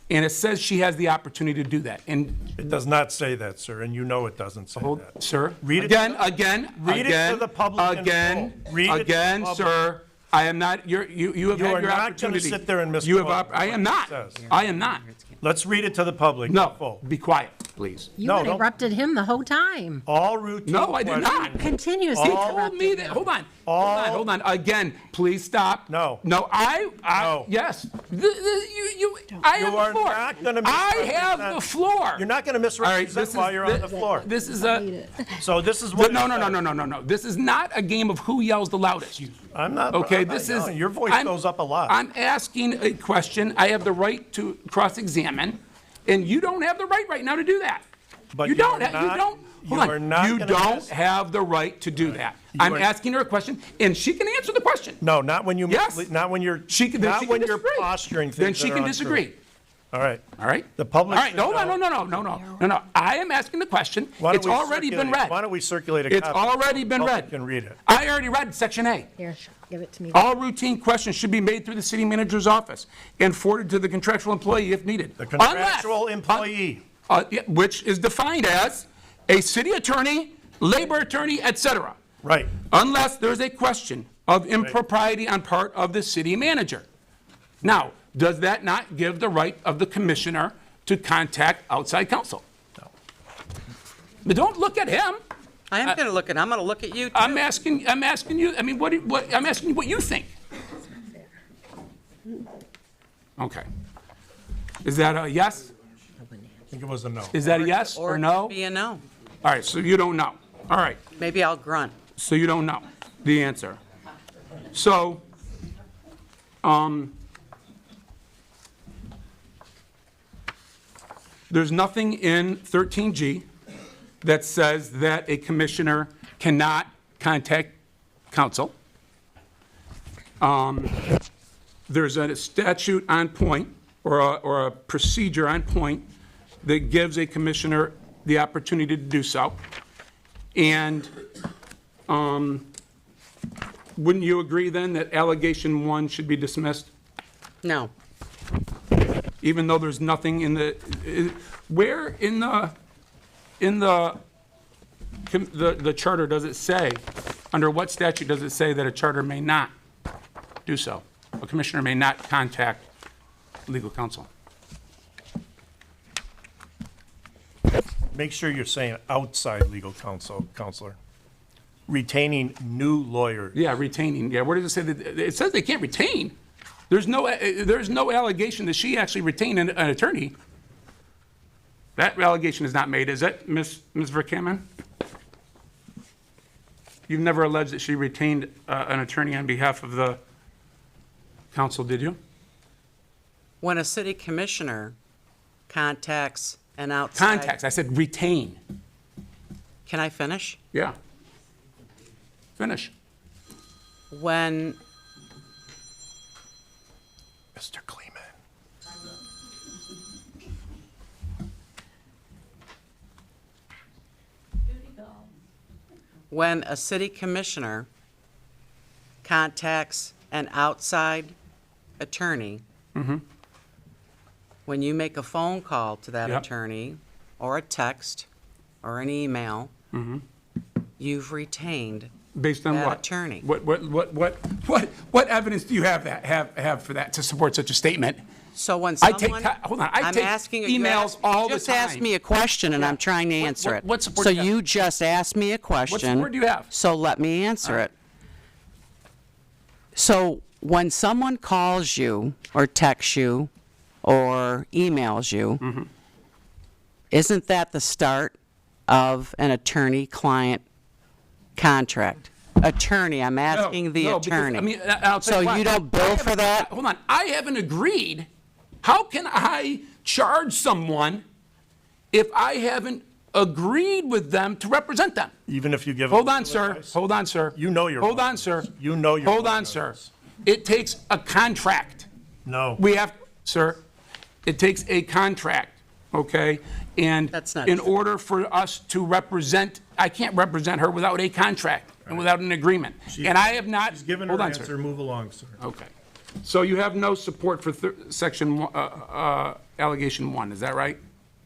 And it says she has the opportunity to do that. And
It does not say that, sir, and you know it doesn't say that.
sir,
Read it
again,
read it to the public in
again,
full. Read it to the
again,
public.
sir, I am not, you have
You
had
are
your
not gonna
opportunity.
sit there and
You have
misquote
I am
what
not.
it says.
I am not.
Let's read it to the public in full.
No, be quiet, please.
You
No,
had
don't-
interrupted him the whole time.
All routine
No, I did not.
questions-
Continuously
He told me
interrupted
that,
him.
hold on. Again, please stop.
No.
No, yes. I have
You
the
are
floor.
not gonna
I
misrepresent-
have the floor.
You're not going to
All right,
misrepresent while you're on the floor.
This is
So this is what.
No. This is not a game of who yells the loudest.
I'm not.
Okay,
I'm not
this is.
yelling. Your voice
I'm-
goes up a lot.
I'm asking a question. I have the right to cross-examine, and you don't have the right now to do that.
But
You
you
don't,
are
you
not-
don't,
you
hold on.
are not
You
gonna
don't have the right to do that. I'm
are-
asking her a question, and she can answer the question.
No, not when you.
Yes.
Not when you're.
She can- then
Not
she
when
can
you're
disagree.
posturing things.
Then she
that
can
are untrue.
disagree.
All right.
All right?
The public.
All right,
should
hold on,
know.
no. I am asking the question.
Why don't
It's
we
already been
circulate-
read.
Why don't we circulate a
It's
copy?
already been
The public
read.
can read it.
I already read Section A.
Here, give it to me.
All routine questions should be made through the city manager's office and forwarded to the contractual employee if needed.
The contractual employee.
Which is defined as a city attorney, labor attorney, etc.
Right.
Unless there's a question of impropriety on part of the city manager. Now, does that not give the right of the commissioner to contact outside counsel?
No.
But don't look at him.
I'm going to look at you, too.
I'm asking you, I mean, I'm asking you what you think. Okay. Is that a yes?
I think it was a no.
Is that a yes or no?
Or be a no.
All right, so you don't know. All right,
Maybe I'll grunt.
so you don't know the answer. So, there's nothing in 13G that says that a commissioner cannot contact counsel. There's a statute on point, or a procedure on point, that gives a commissioner the opportunity to do so. And wouldn't you agree then that allegation 1 should be dismissed?
No.
Even though there's nothing in the, where in the charter does it say, under what statute does it say that a charter may not do so? A commissioner may not contact legal counsel.
Make sure you're saying outside legal counsel, counselor. Retaining new lawyers.
Yeah, retaining, yeah, where does it say that, it says they can't retain. There's no allegation that she actually retained an attorney. That allegation is not made, is it, Ms. Verkaman? You've never alleged that she retained an attorney on behalf of the council, did you?
When a city commissioner contacts an outside...
Contacts, I said retain.
Can I finish?
Yeah. Finish.
When
Mr. Kleeman.
when a city commissioner contacts an outside attorney, when you make a phone call to that
Yep.
attorney, or a text, or an email, you've retained
Based on
that
what?
attorney.
What evidence do you have for that, to support such a statement?
So when
I take
someone...
hold on, I
I'm
take
asking you,
emails all the
just asked
time.
me a question, and I'm trying to answer it.
what support
So
do you have?
you just asked me a question.
support do you have?
So let me answer it. So when someone calls you, or texts you, or emails you, isn't that the start of an attorney-client contract? Attorney, I'm asking the
No, because,
attorney.
I mean, I'll tell
So
why.
you don't bill for that?
Hold on, I haven't agreed. How can I charge someone if I haven't agreed with them to represent them?
Even if you give.
Hold
them
on, sir.
advice?
Hold on, sir.
You know your.
Hold on, sir.
You know your.
Hold on, sir. It takes a contract.
No.
We have, sir, it takes a contract, okay? And
That's not
in
true.
order for us to represent, I can't represent her without a contract and without an agreement. And I have not.
She's given
Hold
her
on, sir.
answer, move along, sir.
Okay. So you have no support for allegation 1, is that right?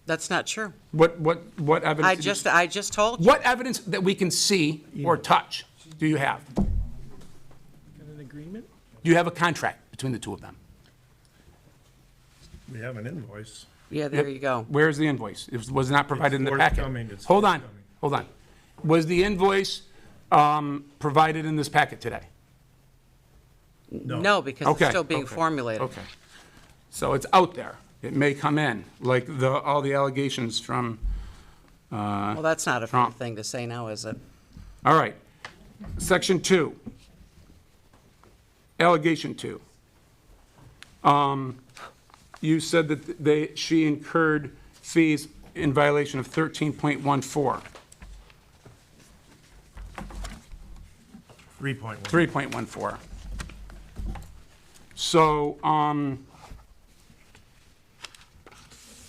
That's not true.
What evidence?
I
did you-
just told you.
What evidence that we can see or touch do you have?
An agreement?
Do you have a contract between the two of them?
We have an invoice.
Yeah, there you go.
Where's the invoice? It was not provided in the packet.
forthcoming. It's
Hold on,
forthcoming.
hold on. Was the invoice provided in this packet today?
No, because
Okay,
it's still being
okay,
formulated.
Okay. So it's out there. It may come in, like all the allegations from,
Well, that's not a fair
Trump.
thing to say now, is it?
All right. Section 2. Allegation 2. You said that she incurred fees in violation of 13.14.
3.1.
3.14. So,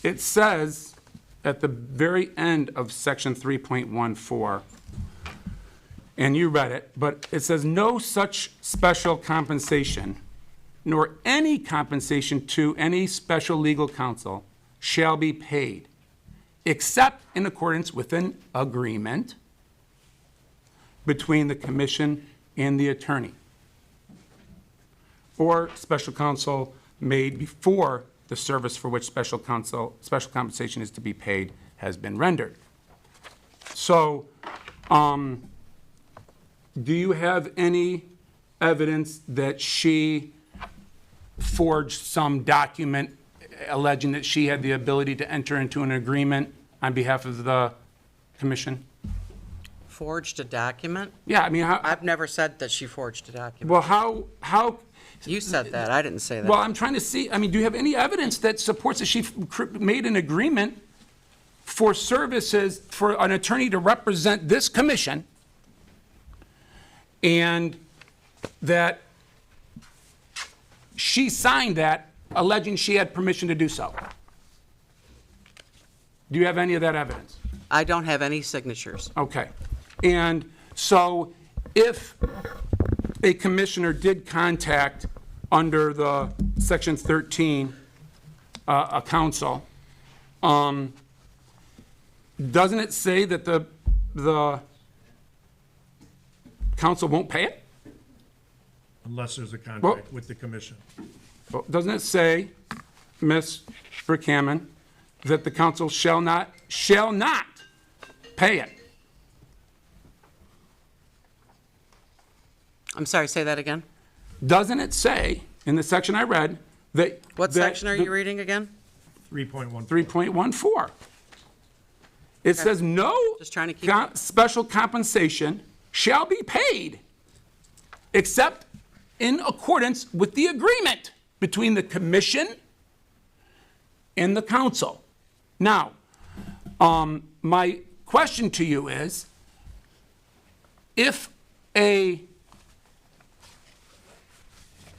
it says at the very end of section 3.14, and you read it, but it says no such special compensation, nor any compensation to any special legal counsel shall be paid, except in accordance with an agreement between the commission and the attorney, or special counsel made before the service for which special compensation is to be paid has been rendered. So, do you have any evidence that she forged some document alleging that she had the ability to enter into an agreement on behalf of the commission?
Forged a document?
Yeah, I mean,
I've never said that she forged a document.
well, how,
You said that, I didn't say that.
well, I'm trying to see, I mean, do you have any evidence that supports that she made an agreement for services for an attorney to represent this commission, and that she signed that alleging she had permission to do so? Do you have any of that evidence?
I don't have any signatures.
Okay. And so if a commissioner did contact under the Section 13, a council, doesn't it say that the council won't pay it?
Unless there's a contract with the commission.
Well, doesn't it say, Ms. Verkaman, that the council shall not pay it?
I'm sorry, say that again?
Doesn't it say, in the section I read, that...
What section are you reading again?
3.1.
3.14. It says no
Just trying to keep
special compensation shall be paid except in accordance with the agreement between the commission and the council. Now, my question to you is, if a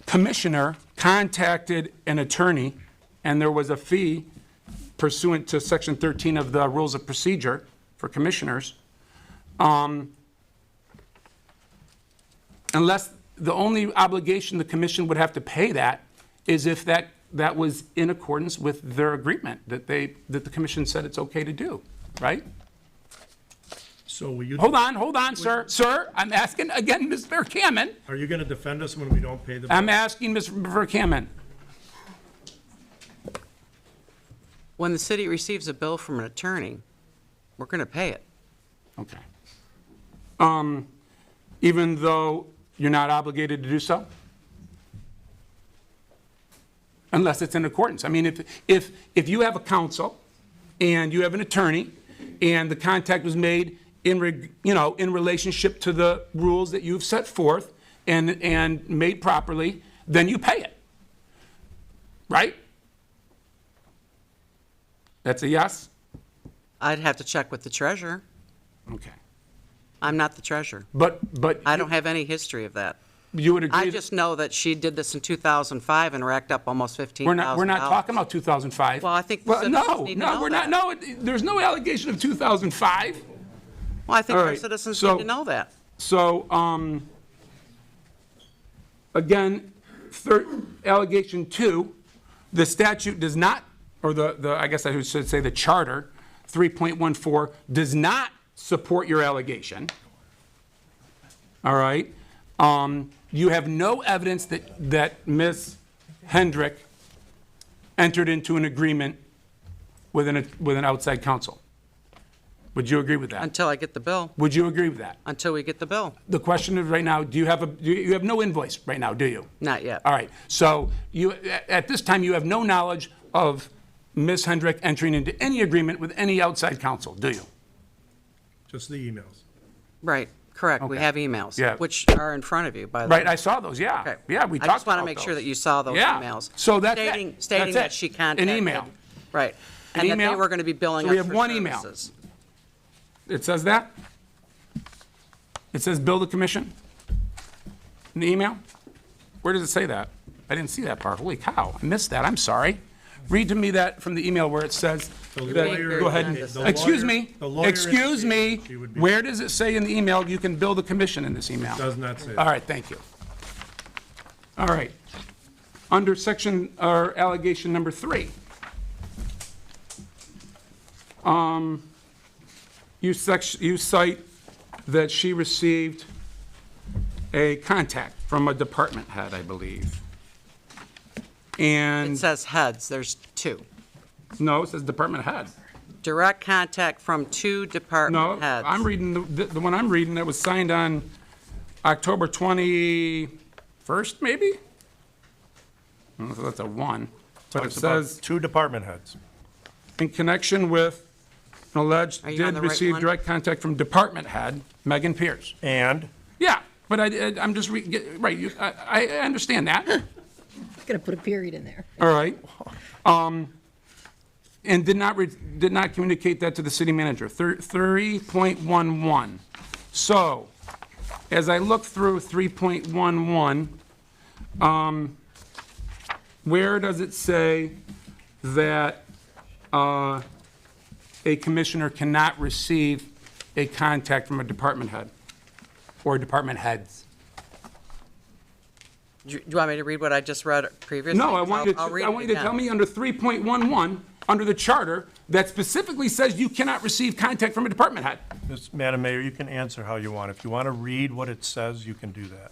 commissioner contacted an attorney and there was a fee pursuant to Section 13 of the Rules of Procedure for commissioners, unless the only obligation the commission would have to pay that is if that was in accordance with their agreement, that the commission said it's okay to do, right?
So will you?
Hold on, sir. Sir, I'm asking again, Ms. Verkaman.
Are you going to defend us when we don't pay the bill?
I'm asking Ms. Verkaman.
When the city receives a bill from an attorney, we're going to pay it.
Okay. Even though you're not obligated to do so? Unless it's in accordance. I mean, if you have a counsel and you have an attorney and the contact was made in relationship to the rules that you've set forth and made properly, then you pay it. Right? That's a yes?
I'd have to check with the treasurer.
Okay.
I'm not the treasurer.
But
I don't have any history of that.
You would agree?
I just know that she did this in 2005 and racked up almost $15,000.
We're not talking about 2005.
Well, I think the citizens need to know
we're
that.
not. No, there's no allegation of 2005.
Well, I think
All
our
right,
citizens
so-
need to know that.
So, again, allegation 2, the statute does not, or I guess I should say the charter, 3.14, does not support your allegation. All right? You have no evidence that Ms. Hendrick entered into an agreement with an outside counsel. Would you agree with that?
Until I get the bill.
Would you agree with that?
Until we get the bill.
The question is right now, you have no invoice right now, do you?
Not yet.
All right. So at this time, you have no knowledge of Ms. Hendrick entering into any agreement with any outside counsel, do you?
Just the emails.
Right, correct. We
Okay.
have emails,
Yeah.
which are in front of you, by the way.
Right, I saw those, yeah.
Okay.
Yeah, we
I
talked
just want to
about
make sure
those.
that you saw those
Yeah.
emails.
So that's
Stating
That's
that
it.
she contacted.
An email.
Right.
An
And that they
email?
were going to be billing
So
us
we have
for
one email.
services.
It says that? It says bill the commission? In the email? Where does it say that? I didn't see that part. Holy cow, I missed that. I'm sorry. Read to me that from the email where it says,
The
that-
lawyer-
go ahead.
the lawyer-
Excuse me.
the lawyer
Excuse me.
indicated she would be-
Where does it say in the email you can bill the commission in this email?
Does not say that.
All right, thank you. All right. Under section, or allegation number 3. You cite that she received a contact from a department head, I believe. And,
It says heads, there's two.
no, it says department head.
Direct contact from two
No,
department heads.
I'm reading, the one I'm reading that was signed on October 21st, maybe? Oh, so that's a one. But it
Talks about
says,
two department heads.
in connection with an alleged
Are you on
did
the right
receive
one?
direct contact from department head, Megan Pierce.
And
Yeah, but I'm just, right, I understand that.
Gonna put a period in there.
All right. And did not communicate that to the city manager. 3.11. So, as I look through 3.11, where does it say that a commissioner cannot receive a contact from a department head or department heads?
Do you want me to read what I just read previously?
No, I want you
I'll read it
to tell
again.
me under 3.11, under the charter, that specifically says you cannot receive contact from a department head.
Madam Mayor, you can answer how you want. If you want to read what it says, you can do that.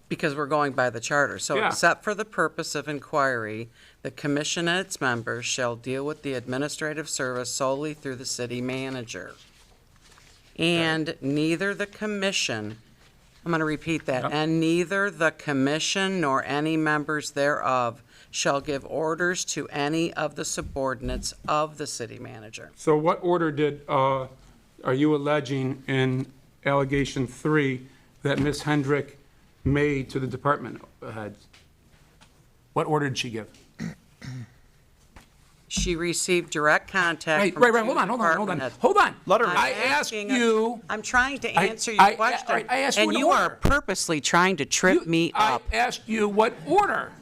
Because we're going by the charter. So
Yeah.
except for the purpose of inquiry, the commission and its members shall deal with the administrative service solely through the city manager. And neither the commission, I'm going to repeat that,
Yep.
and neither the commission nor any members thereof shall give orders to any of the subordinates of the city manager.
So what order are you alleging in allegation 3 that Ms. Hendrick made to the department heads? What order did she give?
She received direct contact
Right,
from
right,
two
hold on.
department heads.
Hold on.
Let her
I'm
I asked
asking-
you.
I'm trying to
I-
answer your
I-
question.
I asked you
And
an
you are
order.
purposely trying to trip me up.
I asked you what order.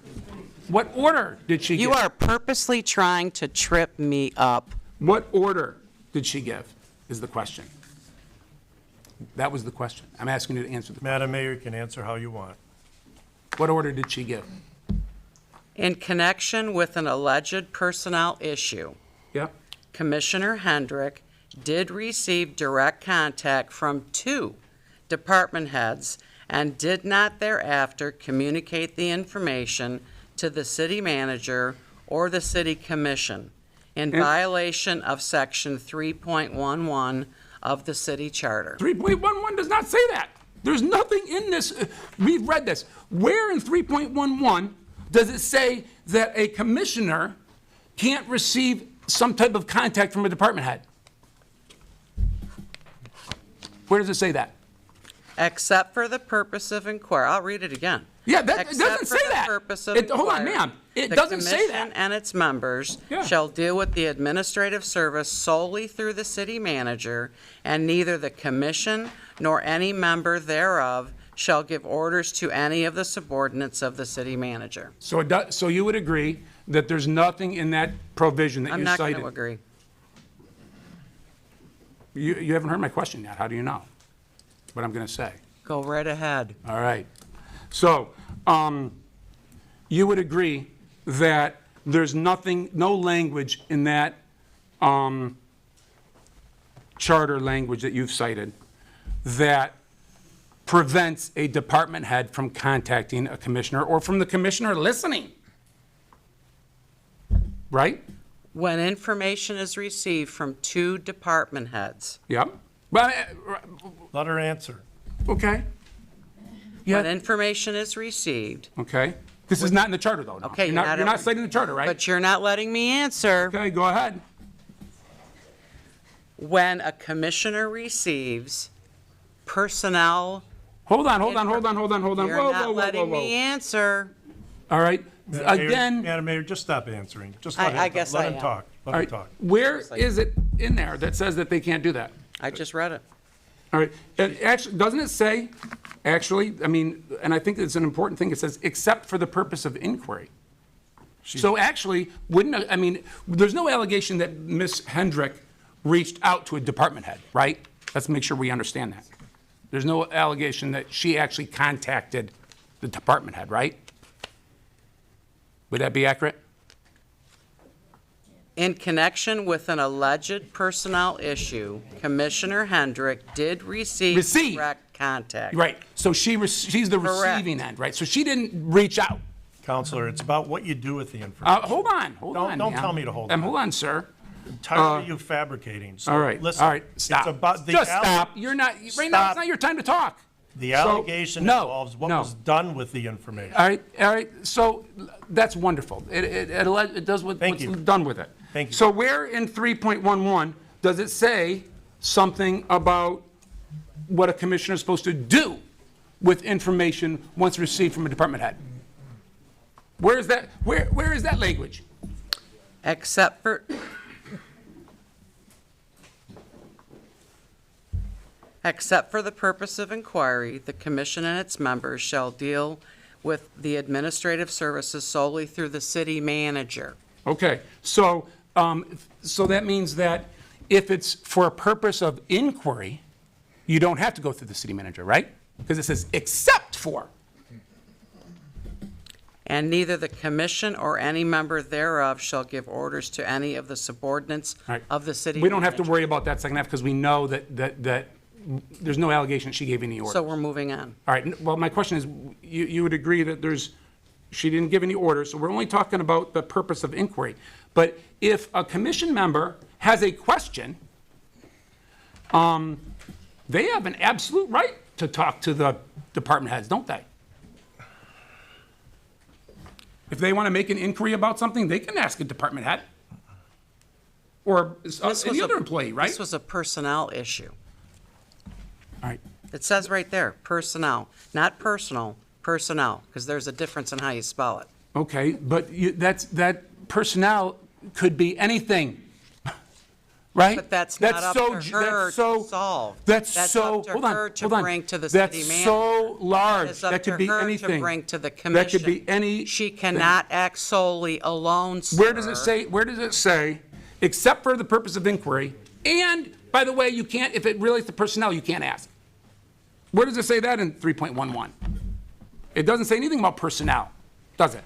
What order did she give?
You are purposely trying to trip me up.
What order did she give, is the question. That was the question. I'm asking you to answer the question.
Madam Mayor, you can answer how you want.
What order did she give?
In connection with an alleged personnel issue,
Yep.
Commissioner Hendrick did receive direct contact from two department heads and did not thereafter communicate the information to the city manager or the city commission in violation of section 3.11 of the city charter.
3.11 does not say that. There's nothing in this. We've read this. Where in 3.11 does it say that a commissioner can't receive some type of contact from a department head? Where does it say that?
Except for the purpose of inquiry. I'll read it again.
Yeah, that it
Except
doesn't
for
say
the
that.
purpose of
Hold on,
inquiry,
ma'am. It doesn't say
The
that.
commission and its members
Yeah.
shall deal with the administrative service solely through the city manager, and neither the commission nor any member thereof shall give orders to any of the subordinates of the city manager.
So so you would agree that there's nothing in that provision that
I'm
you
not going
cited?
to agree.
You haven't heard my question yet. How do you know what I'm going to say?
Go right ahead.
All right. So, you would agree that there's nothing, no language in that charter language that you've cited that prevents a department head from contacting a commissioner or from the commissioner listening? Right?
When information is received from two department heads,
Yep. Well,
Let her answer.
okay.
when information is received,
Okay. This is not in the charter, though. No.
Okay,
You're not
you're not-
citing the charter, right?
but you're not letting me answer.
Okay, go ahead.
When a commissioner receives personnel,
Hold on. Whoa,
you're
whoa,
not
whoa,
letting
whoa,
me
whoa.
answer.
All right. Again,
Madam Mayor, just stop answering. Just
I guess I
let him
am.
talk.
all
Let him
right,
talk.
where is it in there that says that they can't do that?
I just read it.
All right. Actually, doesn't it say, actually, I mean, and I think it's an important thing, it says, except for the purpose of inquiry. So actually, I mean, there's no allegation that Ms. Hendrick reached out to a department head, right? Let's make sure we understand that. There's no allegation that she actually contacted the department head, right? Would that be accurate?
In connection with an alleged personnel issue, Commissioner Hendrick did receive direct contact.
Right, so she's the
Correct.
receiving end, right? So she didn't reach out.
Counselor, it's about what you do with the information.
Hold on.
Don't
ma'am.
tell me to hold on.
Hold on, sir.
I'm tired of you fabricating. So
All right,
listen,
all right, stop.
It's about the
Just stop. You're not, right now, it's not your time to talk.
The
So,
allegation
no,
involves what
no.
was done with the information.
All right, so that's wonderful. It does what's done with it.
Thank you.
So where in 3.11 does it say something about what a commissioner is supposed to do with information once received from a department head? Where is that, where is that language?
Except for the purpose of inquiry, the commission and its members shall deal with the administrative services solely through the city manager.
Okay, so that means that if it's for a purpose of inquiry, you don't have to go through the city manager, right? Because it says except for.
And neither the commission or any member thereof shall give orders to any of the subordinates
Right.
of the city
We don't have to
manager.
worry about that second half because we know that there's no allegation she gave any orders.
So we're moving on.
All right, well, my question is, you would agree that she didn't give any orders, so we're only talking about the purpose of inquiry. But if a commission member has a question, they have an absolute right to talk to the department heads, don't they? If they want to make an inquiry about something, they can ask a department head. Or any other employee, right?
This was a personnel issue.
All right.
It says right there, personnel, not personal, personnel, because there's a difference in how you spell it.
Okay, but that personnel could be anything, right?
But that's not up to her to solve. That's up to her to bring to the city manager.
That's so large.
It's up
That could
to
be
her
anything.
to bring to the
That
commission.
could be any.
She cannot act solely alone, sir.
Where does it say, except for the purpose of inquiry, and, by the way, you can't, if it relates to personnel, you can't ask. Where does it say that in 3.11? It doesn't say anything about personnel, does it?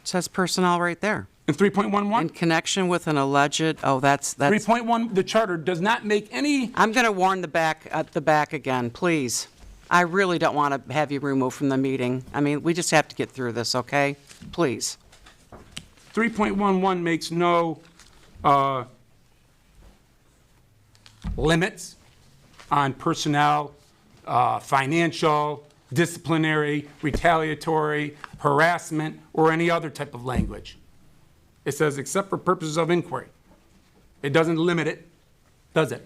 It says personnel right there.
In 3.11?
In connection with an alleged, that's.
3.1, the charter does not make any.
I'm going to warn the back again, please. I really don't want to have you removed from the meeting. I mean, we just have to get through this, okay? Please.
3.11 makes no limits on personnel, financial, disciplinary, retaliatory, harassment, or any other type of language. It says, except for purposes of inquiry. It doesn't limit it, does it?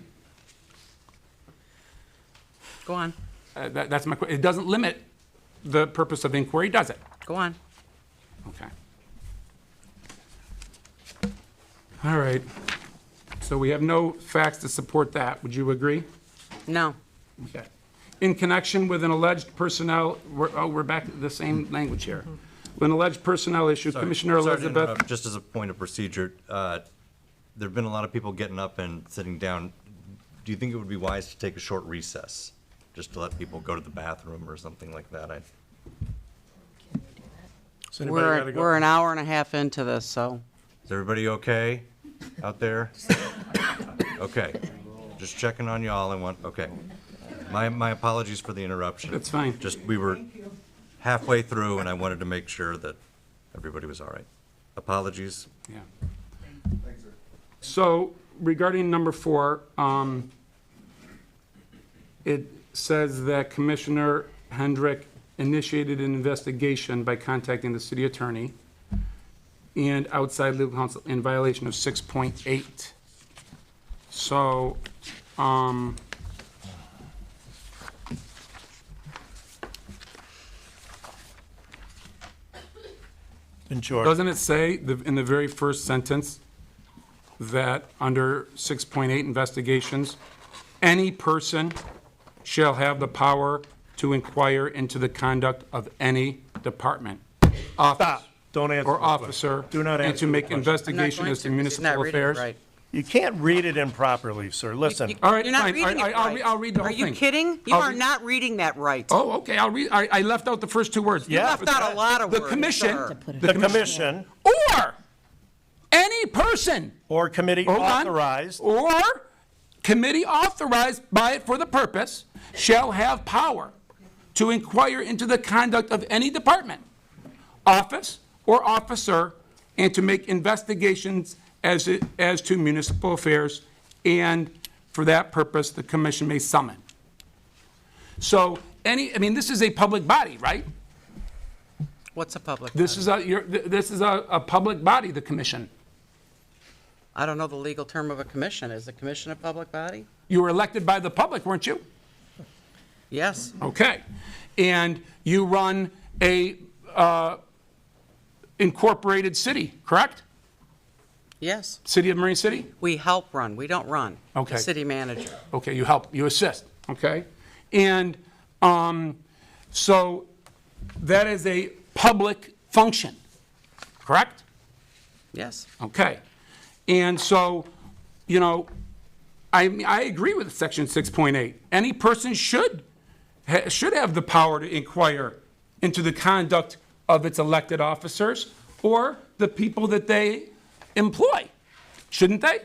Go on.
That's my question. It doesn't limit the purpose of inquiry, does it?
Go on.
Okay. All right. So we have no facts to support that. Would you agree?
No.
Okay. In connection with an alleged personnel, we're back to the same language here. With an alleged personnel issue, Commissioner
Sorry to
Elizabeth.
interrupt, just as a point of procedure, there've been a lot of people getting up and sitting down. Do you think it would be wise to take a short recess, just to let people go to the bathroom or something like that?
We're an hour and a half into this, so.
Is everybody okay out there? Okay, just checking on y'all. Okay. My apologies for the interruption.
That's fine.
Just, we were halfway through and I wanted to make sure that everybody was all right. Apologies.
Yeah. So regarding number 4, it says that Commissioner Hendrick initiated an investigation by contacting the city attorney and outside legal counsel in violation of 6.8. So, doesn't it say in the very first sentence that under 6.8 investigations, any person shall have the power to inquire into the conduct of any department, office,
Stop. Don't answer
or
the question.
officer,
Do not
and
answer
to
the
make
question.
investigation as to municipal affairs.
You can't read it improperly, sir. Listen.
All right,
You're not
fine.
reading it right.
I'll read the whole
Are
thing.
you kidding? You
I'll
are
read-
not reading that right.
Oh, okay, I'll read, I left out the first 2 words.
You left out a lot of words,
The commission,
sir.
The commission,
or person.
Or committee
Hold on.
authorized.
Or committee authorized by it for the purpose shall have power to inquire into the conduct of any department, office, or officer, and to make investigations as to municipal affairs, and for that purpose, the commission may summon. So this is a public body, right?
What's a public
This
body?
is a public body, the commission.
I don't know the legal term of a commission. Is a commission a public body?
You were elected by the public, weren't you?
Yes.
Okay. And you run a incorporated city, correct?
Yes.
City of Marine City?
We help run. We don't run.
Okay.
The city manager.
Okay, you help, you assist, okay? And so that is a public function, correct?
Yes.
Okay. And so, I agree with section 6.8. Any person should have the power to inquire into the conduct of its elected officers or the people that they employ, shouldn't they?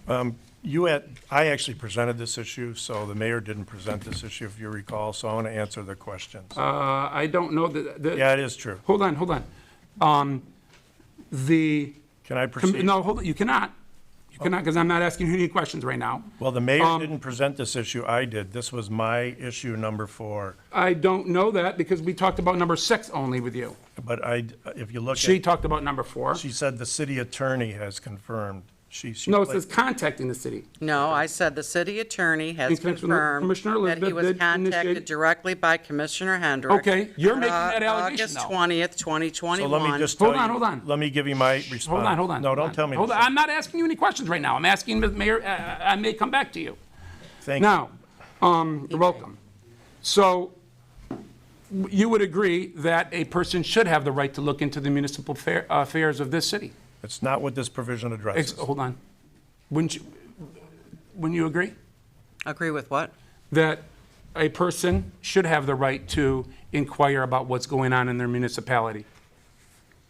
I actually presented this issue, so the mayor didn't present this issue, if you recall, so I want to answer the questions.
I don't know that.
Yeah, it is true.
Hold on.
Can I proceed?
No, hold on, you cannot. You cannot, because I'm not asking you any questions right now.
Well, the mayor didn't present this issue, I did. This was my issue number 4.
I don't know that because we talked about number 6 only with you.
But if you look
She
at,
talked about number 4.
she said the city attorney has confirmed.
No, it says contacting the city.
No, I said the city attorney has
In connection with
confirmed
Commissioner
that he
Elizabeth
was
did
contacted
initiate-
directly by Commissioner Hendrick.
Okay, you're making that allegation,
August
though.
20th,
So let me
2021.
just tell you.
Hold on.
Let me give you my response.
Hold on.
No, don't tell me.
Hold on, I'm not asking you any questions right now. I'm asking the mayor, I may come back to you.
Thank you.
Now, you're welcome. So you would agree that a person should have the right to look into the municipal affairs of this city?
It's not what this provision addresses.
Hold on. Wouldn't you agree?
Agree with what?
That a person should have the right to inquire about what's going on in their municipality?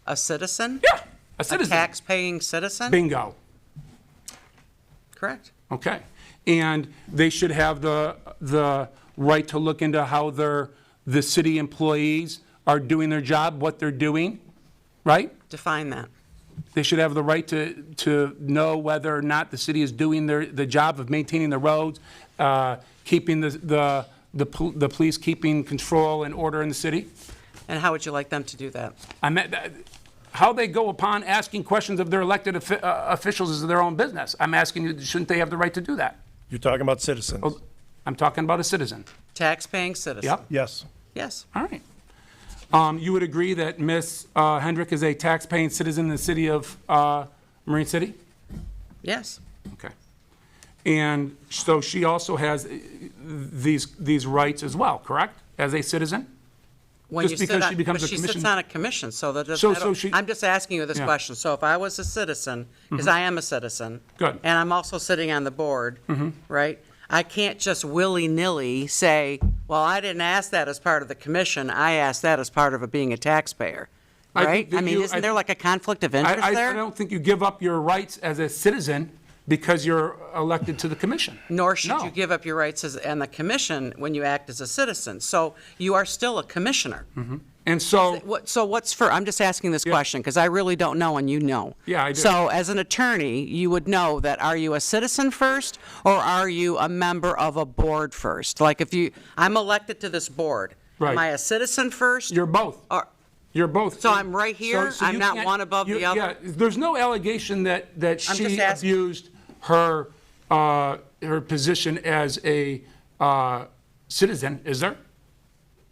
A citizen?
Yeah, a citizen.
A tax-paying citizen?
Bingo.
Correct.
Okay. And they should have the right to look into how the city employees are doing their job, what they're doing, right?
Define that.
They should have the right to know whether or not the city is doing the job of maintaining the roads, keeping the police keeping control and order in the city.
And how would you like them to do that?
How they go upon asking questions of their elected officials is their own business. I'm asking you, shouldn't they have the right to do that?
You're talking about citizens.
I'm talking about a citizen.
Tax-paying citizen?
Yep.
Yes.
Yes.
All right. You would agree that Ms. Hendrick is a tax-paying citizen in the city of Marine City?
Yes.
Okay. And so she also has these rights as well, correct? As a citizen?
When
Just
you
because
sit
she
on,
becomes
but
a
she sits
commission-
on a commission, so that
So-
doesn't,
so she-
I'm just asking you this
Yeah.
question. So if I was a citizen, because I am a citizen.
Good.
And I'm also sitting on the board, right? I can't just willy-nilly say, well, I didn't ask that as part of the commission. I asked that as part of being a taxpayer,
I think
right?
that
I mean,
you-
isn't there like a conflict of interest
I
there?
don't think you give up your rights as a citizen because you're elected to the commission.
Nor should
No.
you give up your rights and the commission when you act as a citizen. So you are still a commissioner.
And so,
I'm just asking this question because I really don't know and you know.
Yeah, I do.
So as an attorney, you would know that are you a citizen first or are you a member of a board first? Like I'm elected to this board.
Right.
Am I a citizen first?
you're both.
Or,
You're both.
So I'm right here? I'm
you
not
can't-
one above the other?
Yeah, there's no allegation that
I'm
she
just asking.
abused her position as a citizen, is there?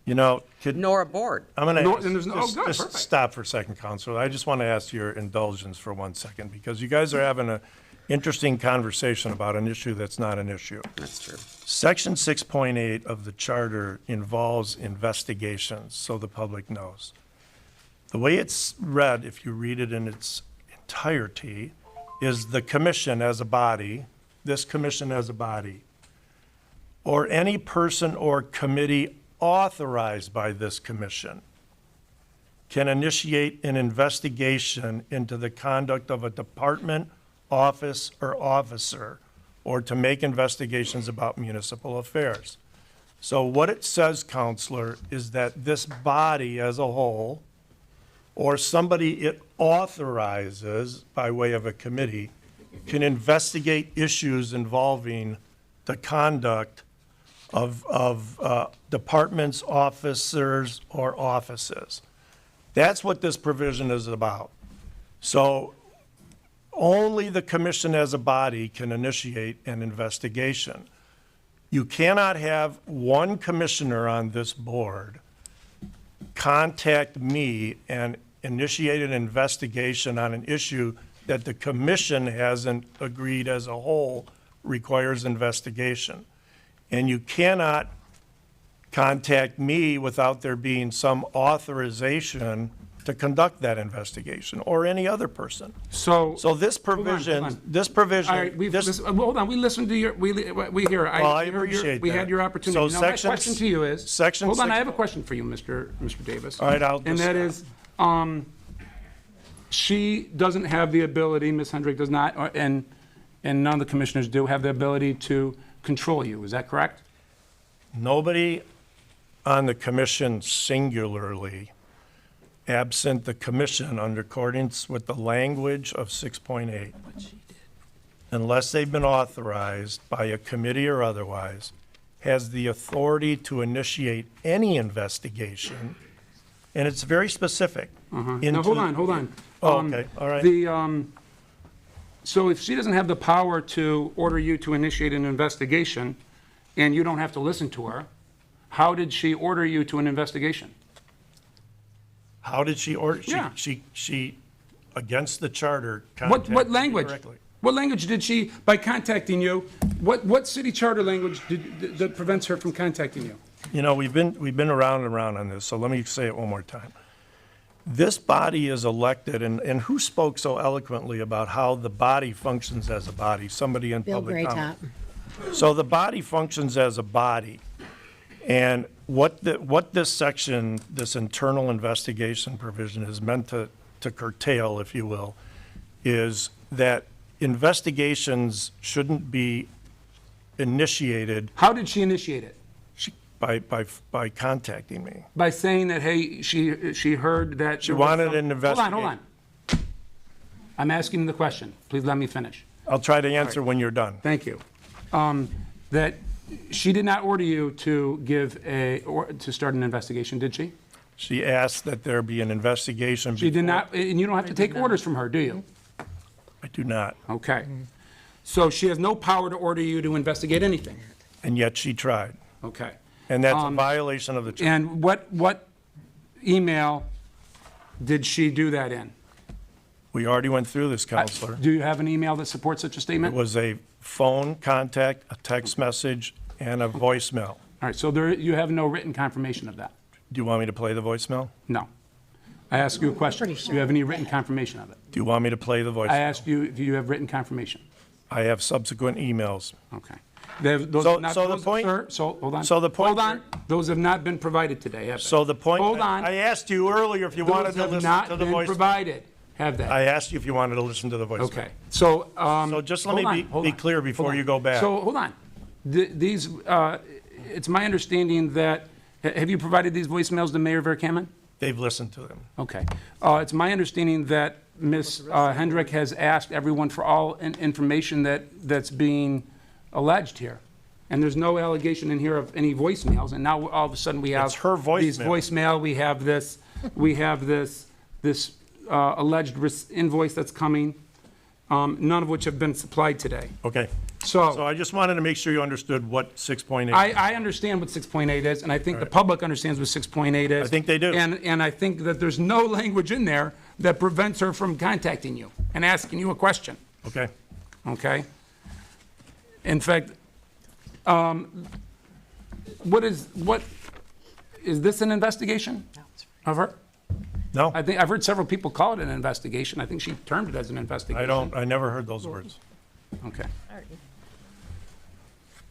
You know,
nor a board.
I'm going
Nor-
to
and there's no- oh, good,
just
perfect.
stop for a second, Counselor. I just want to ask your indulgence for 1 second, because you guys are having an interesting conversation about an issue that's not an issue.
That's true.
Section 6.8 of the charter involves investigations, so the public knows. The way it's read, if you read it in its entirety, is the commission as a body, this commission as a body, or any person or committee authorized by this commission can initiate an investigation into the conduct of a department, office, or officer, or to make investigations about municipal affairs. So what it says, Counselor, is that this body as a whole, or somebody it authorizes by way of a committee, can investigate issues involving the conduct of departments, officers, or offices. That's what this provision is about. So only the commission as a body can initiate an investigation. You cannot have one commissioner on this board contact me and initiate an investigation on an issue that the commission hasn't agreed as a whole requires investigation. And you cannot contact me without there being some authorization to conduct that investigation, or any other person. So this provision,
hold on.
this provision.
All right,
this-
hold on, we listened to your, we hear.
Well, I appreciate
We
that.
had your opportunity.
So
Now, my
section-
question to you is,
section
hold on, I
six-
have a question for you, Mr. Davis.
All right,
And that is, she doesn't have the ability, Ms. Hendrick does not, and none of the commissioners do have the ability to control you, is that correct?
Nobody on the commission singularly, absent the commission under accordance with the language of 6.8, unless they've been authorized by a committee or otherwise, has the authority to initiate any investigation, and it's very specific.
Now, hold on.
Oh, okay, all right.
So if she doesn't have the power to order you to initiate an investigation, and you don't have to listen to her, how did she order you to an investigation?
How did she order?
Yeah.
She, against the charter,
What
contacted me
language?
directly.
What language did she, by contacting you, what city charter language that prevents her from contacting you?
You know, we've been around and around on this, so let me say it one more time. This body is elected, and who spoke so eloquently about how the body functions as a body? Somebody in
Bill
public comment.
Graytop.
So the body functions as a body, and what this section, this internal investigation provision is meant to curtail, if you will, is that investigations shouldn't be initiated
How did she initiate it?
by contacting me.
By saying that, hey, she heard that.
She wanted an investigation.
Hold on. I'm asking the question. Please let me finish.
I'll try to answer when you're done.
Thank you. That she did not order you to to start an investigation, did she?
She asked that there be an investigation.
She did not, and you don't have to take orders from her, do you?
I do not,
Okay. So she has no power to order you to investigate anything?
and yet she tried.
Okay.
And that's a violation of the charter.
And what email did she do that in?
We already went through this, Counselor.
Do you have an email that supports such a
It
statement?
was a phone contact, a text message, and a voicemail.
All right, so you have no written confirmation of that?
Do you want me to play the voicemail?
No. I ask you a question. Do you have any written confirmation of it?
Do you want me to play the
I
voicemail?
asked you if you have written confirmation.
I have subsequent emails.
Okay.
So the point.
Hold on. Those have not been provided today, have they?
So the point.
Hold on.
I asked you earlier if you wanted to listen to the
Those have not been
voicemail.
provided, have they?
I asked you if you wanted to listen to the voicemail.
Okay. So,
So just let me be clear before you go back.
So, hold on. These, it's my understanding that, have you provided these voicemails to Mayor Verkaman?
They've listened to them.
Okay. It's my understanding that Ms. Hendrick has asked everyone for all information that's being alleged here. And there's no allegation in here of any voicemails, and now all of a sudden we have.
It's her
These
voicemail.
voicemail, we have this alleged invoice that's coming, none of which have been supplied today.
Okay.
So
So I just wanted to make sure you understood what 6.8.
I understand what 6.8 is, and I think the public understands what 6.8 is.
I think they do.
And I think that there's no language in there that prevents her from contacting you and asking you a question,
Okay.
okay? In fact, what is this an investigation of her?
No,
I think, I've heard several people call it an investigation. I think she termed it as an investigation.
I never heard those words.
Okay.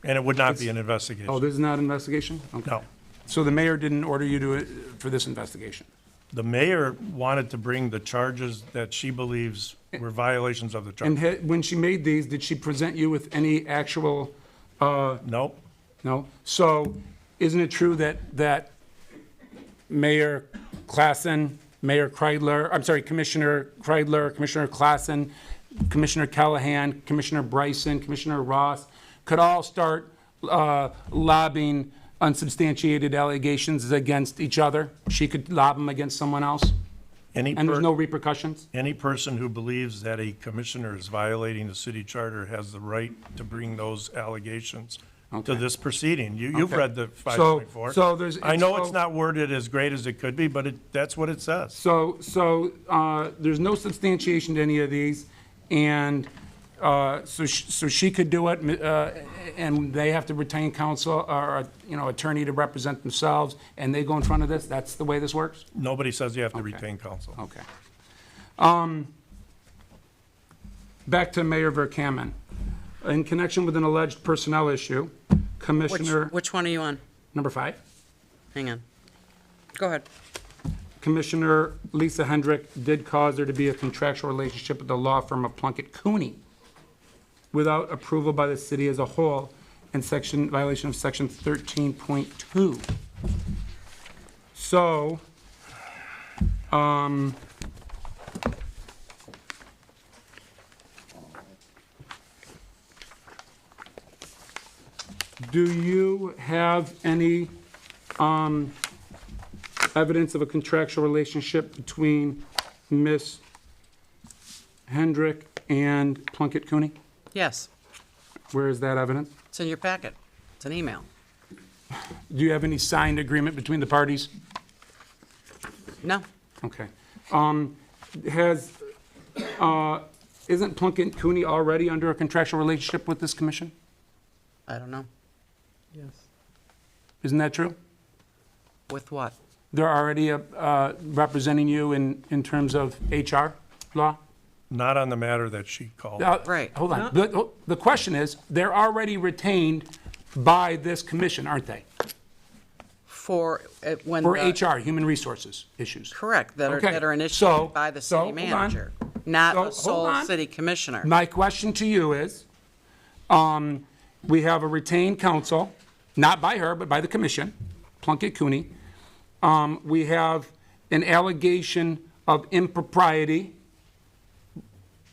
And it would not be an investigation.
Oh, this is not an investigation? Okay.
No.
So the mayor didn't order you to, for this investigation?
The mayor wanted to bring the charges that she believes were violations of the charter.
And when she made these, did she present you with any actual,
Nope.
no? So isn't it true that Mayor Klassen, Mayor Kreidler, I'm sorry, Commissioner Kreidler, Commissioner Klassen, Commissioner Callahan, Commissioner Bryson, Commissioner Ross could all start lobbying unsubstantiated allegations against each other? She could lob them against someone else? And there's no repercussions?
Any person who believes that a commissioner is violating the city charter has the right to bring those allegations to this proceeding. You've
Okay.
read the 5.4.
So there's-
I know it's
so-
not worded as great as it could be, but that's what it says.
So there's no substantiation to any of these, and so she could do it, and they have to retain counsel or, attorney to represent themselves, and they go in front of this? That's the way this works?
Nobody says you have to retain counsel.
Okay. Back to Mayor Verkaman. In connection with an alleged personnel issue, Commissioner,
Which one are you on?
number 5,
Hang on. Go ahead.
Commissioner Lisa Hendrick did cause there to be a contractual relationship with the law firm of Plunkett Cooney without approval by the city as a whole in violation of section 13.2. So, do you have any evidence of a contractual relationship between Miss Hendrick and Plunkett Cooney?
Yes,
Where is that evidence?
it's in your packet. It's an email.
Do you have any signed agreement between the parties?
No,
Okay. Isn't Plunkett Cooney already under a contractual relationship with this commission?
I don't know.
Yes.
Isn't that true?
With what?
They're already representing you in terms of HR law?
Not on the matter that she called.
Right.
Hold on. The question is, they're already retained by this commission, aren't they?
For when
For
the-
HR, human resources issues.
Correct, that
Okay,
are
so-
initiated by the
so,
city
hold on.
manager, not
So,
the sole
hold on.
city commissioner.
My question to you is, we have a retained counsel, not by her, but by the commission, Plunkett Cooney. We have an allegation of impropriety.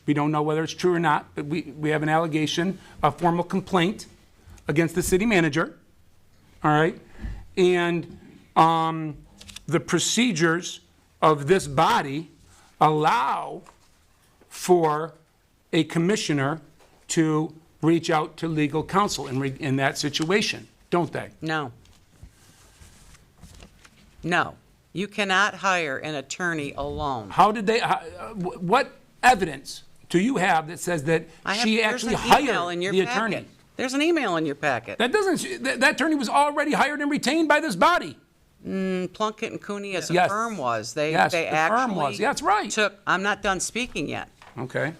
We don't know whether it's true or not, but we have an allegation, a formal complaint against the city manager, all right? And the procedures of this body allow for a commissioner to reach out to legal counsel in that situation, don't they?
No. No, you cannot hire an attorney alone.
How did they, what evidence do you have that says that she actually hired the attorney?
There's an email in your packet.
That doesn't, that attorney was already hired and retained by this body.
Plunkett and Cooney as a
Yes.
firm was. They
Yes, the
actually
firm was. Yeah, that's right.
I'm not done speaking yet.
Okay,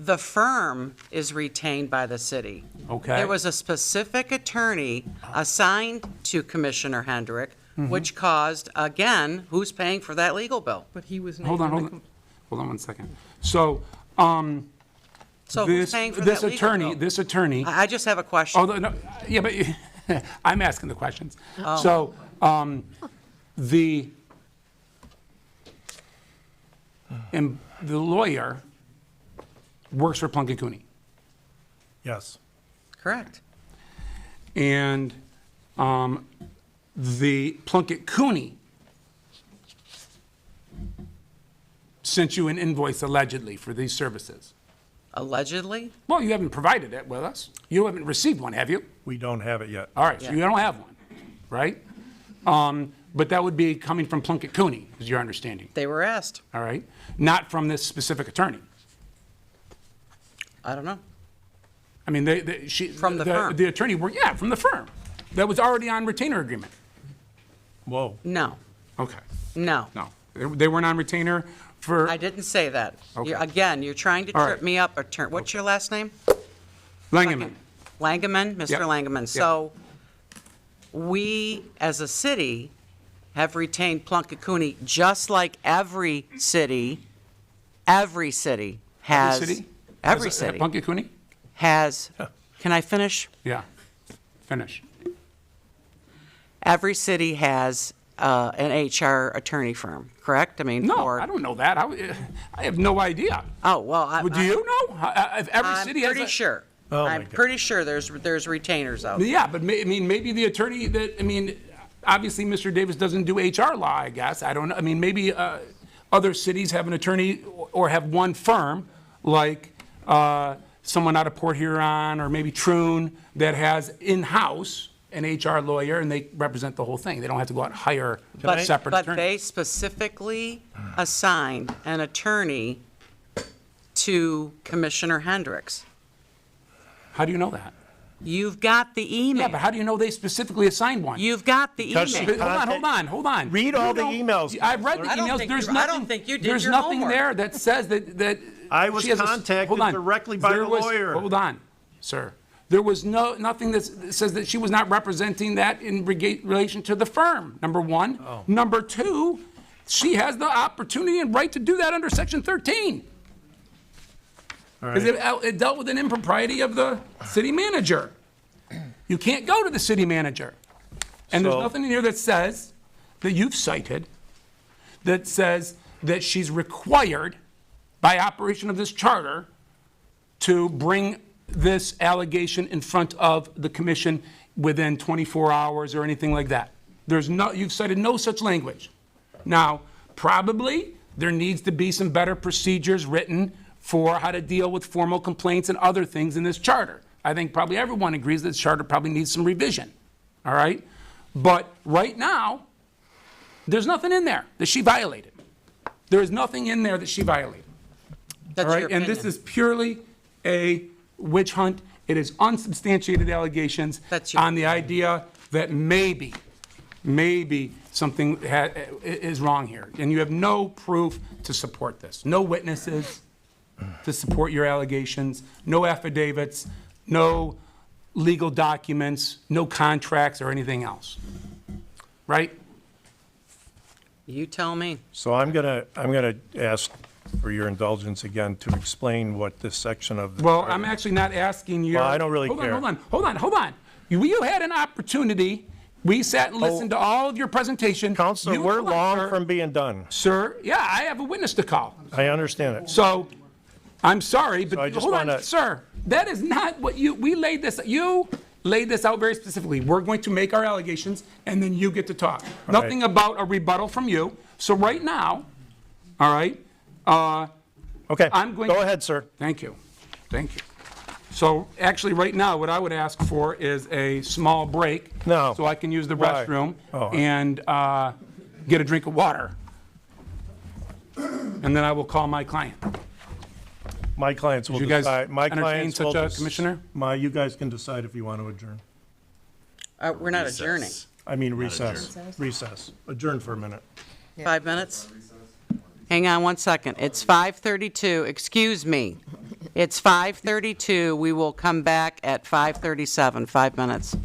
The firm is retained by the city.
okay.
There was a specific attorney assigned to Commissioner Hendrick,
Mm-hmm.
which caused, again, who's paying for that legal bill?
But he was named
Hold on,
in the
hold on. Hold on 1 second. So,
So who's paying for that legal bill?
this attorney,
I just have a question.
although, no, yeah, but I'm asking the questions.
Oh.
So, the lawyer works for Plunkett Cooney.
Yes.
Correct.
And the Plunkett Cooney sent you an invoice allegedly for these services.
Allegedly?
Well, you haven't provided it with us. You haven't received one, have you?
We don't have it yet.
All right, so you don't have one, right? But that would be coming from Plunkett Cooney, is your understanding,
They were asked.
all right? Not from this specific attorney.
I don't know.
I mean,
From the firm.
The attorney worked, yeah, from the firm. That was already on retainer agreement.
Whoa.
No,
Okay,
no.
no. They weren't on retainer for,
I didn't say that.
Okay.
Again, you're trying to
All
trip
right.
me up. What's your last name?
Langeman.
Langeman, Mr.
Yep.
Langeman.
Yep.
So we, as a city, have retained Plunkett Cooney, just like every city has.
Every city?
Every
Has a
city
Plunkett Cooney?
has, can I finish?
Yeah, finish.
Every city has an HR attorney firm, correct? I mean,
No,
for-
I don't know that. I have no idea.
Oh, well,
Do you know? If every city has
I'm pretty sure.
Oh, my
I'm
God.
pretty sure there's retainers out there.
Yeah, but maybe the attorney obviously Mr. Davis doesn't do HR law, I guess. I don't know. I mean, maybe other cities have an attorney or have one firm, like someone out of Port Huron or maybe Troon, that has in-house an HR lawyer, and they represent the whole thing. They don't have to go out and hire a separate
But
attorney.
they specifically assigned an attorney to Commissioner Hendricks.
How do you know that?
You've got the email.
Yeah, but how do you know they specifically assigned one?
You've got the
Because she
email.
Hold on.
Read all the emails.
I've read the
I don't
emails.
think
There's
you-
nothing.
I don't think you did
There's
your
nothing
homework.
there that says that.
I was
she has
contacted
hold on.
directly by
There
the
was-
lawyer.
Hold on, sir. There was nothing that says that she was not representing that in relation to the firm, number one.
Oh.
Number two, she has the opportunity and right to do that under Section 13.
All
Because
right.
it dealt with an impropriety of the city manager. You can't go to the city manager. And there's
So-
nothing in here that says, that you've cited, that says that she's required, by operation of this charter, to bring this allegation in front of the commission within 24 hours or anything like that. You've cited no such language. Now, probably, there needs to be some better procedures written for how to deal with formal complaints and other things in this charter. I think probably everyone agrees that this charter probably needs some revision, all right? But right now, there's nothing in there that she violated. There is nothing in there that she violated.
That's
All right,
your
and this
opinion.
is purely a witch hunt. It is unsubstantiated allegations
That's your
on the idea that maybe something is wrong here. And you have no proof to support this. No witnesses to support your allegations, no affidavits, no legal documents, no contracts or anything else. Right?
You tell me.
So I'm gonna ask for your indulgence again to explain what this section of the.
Well, I'm actually not asking you.
Well, I don't really care.
Hold on. You had an opportunity. We sat and listened to all of your presentation.
Counselor, we're long from being done.
Sir, yeah, I have a witness to call.
I understand it.
So, I'm sorry, but
So I just
hold on,
wanna-
sir. That is not what you laid this out very specifically. We're going to make our allegations, and then you get to talk. Nothing about a rebuttal from you. So right now, all right,
Okay,
I'm going.
go ahead, sir.
Thank you. So actually, right now, what I would ask for is a small break.
No.
So I can use the
Why?
restroom
Oh.
and get a drink of water. And then I will call my client.
My clients will
Did you guys
decide. My
entertain
clients will
such a
dec-
commissioner?
You guys can decide if you want to adjourn.
We're not adjourning.
I mean recess. Recess. Adjourn for a minute.
5 minutes? Hang on one second. It's 5:32. Excuse me. It's 5:32. We will come back at 5:37. 5 minutes.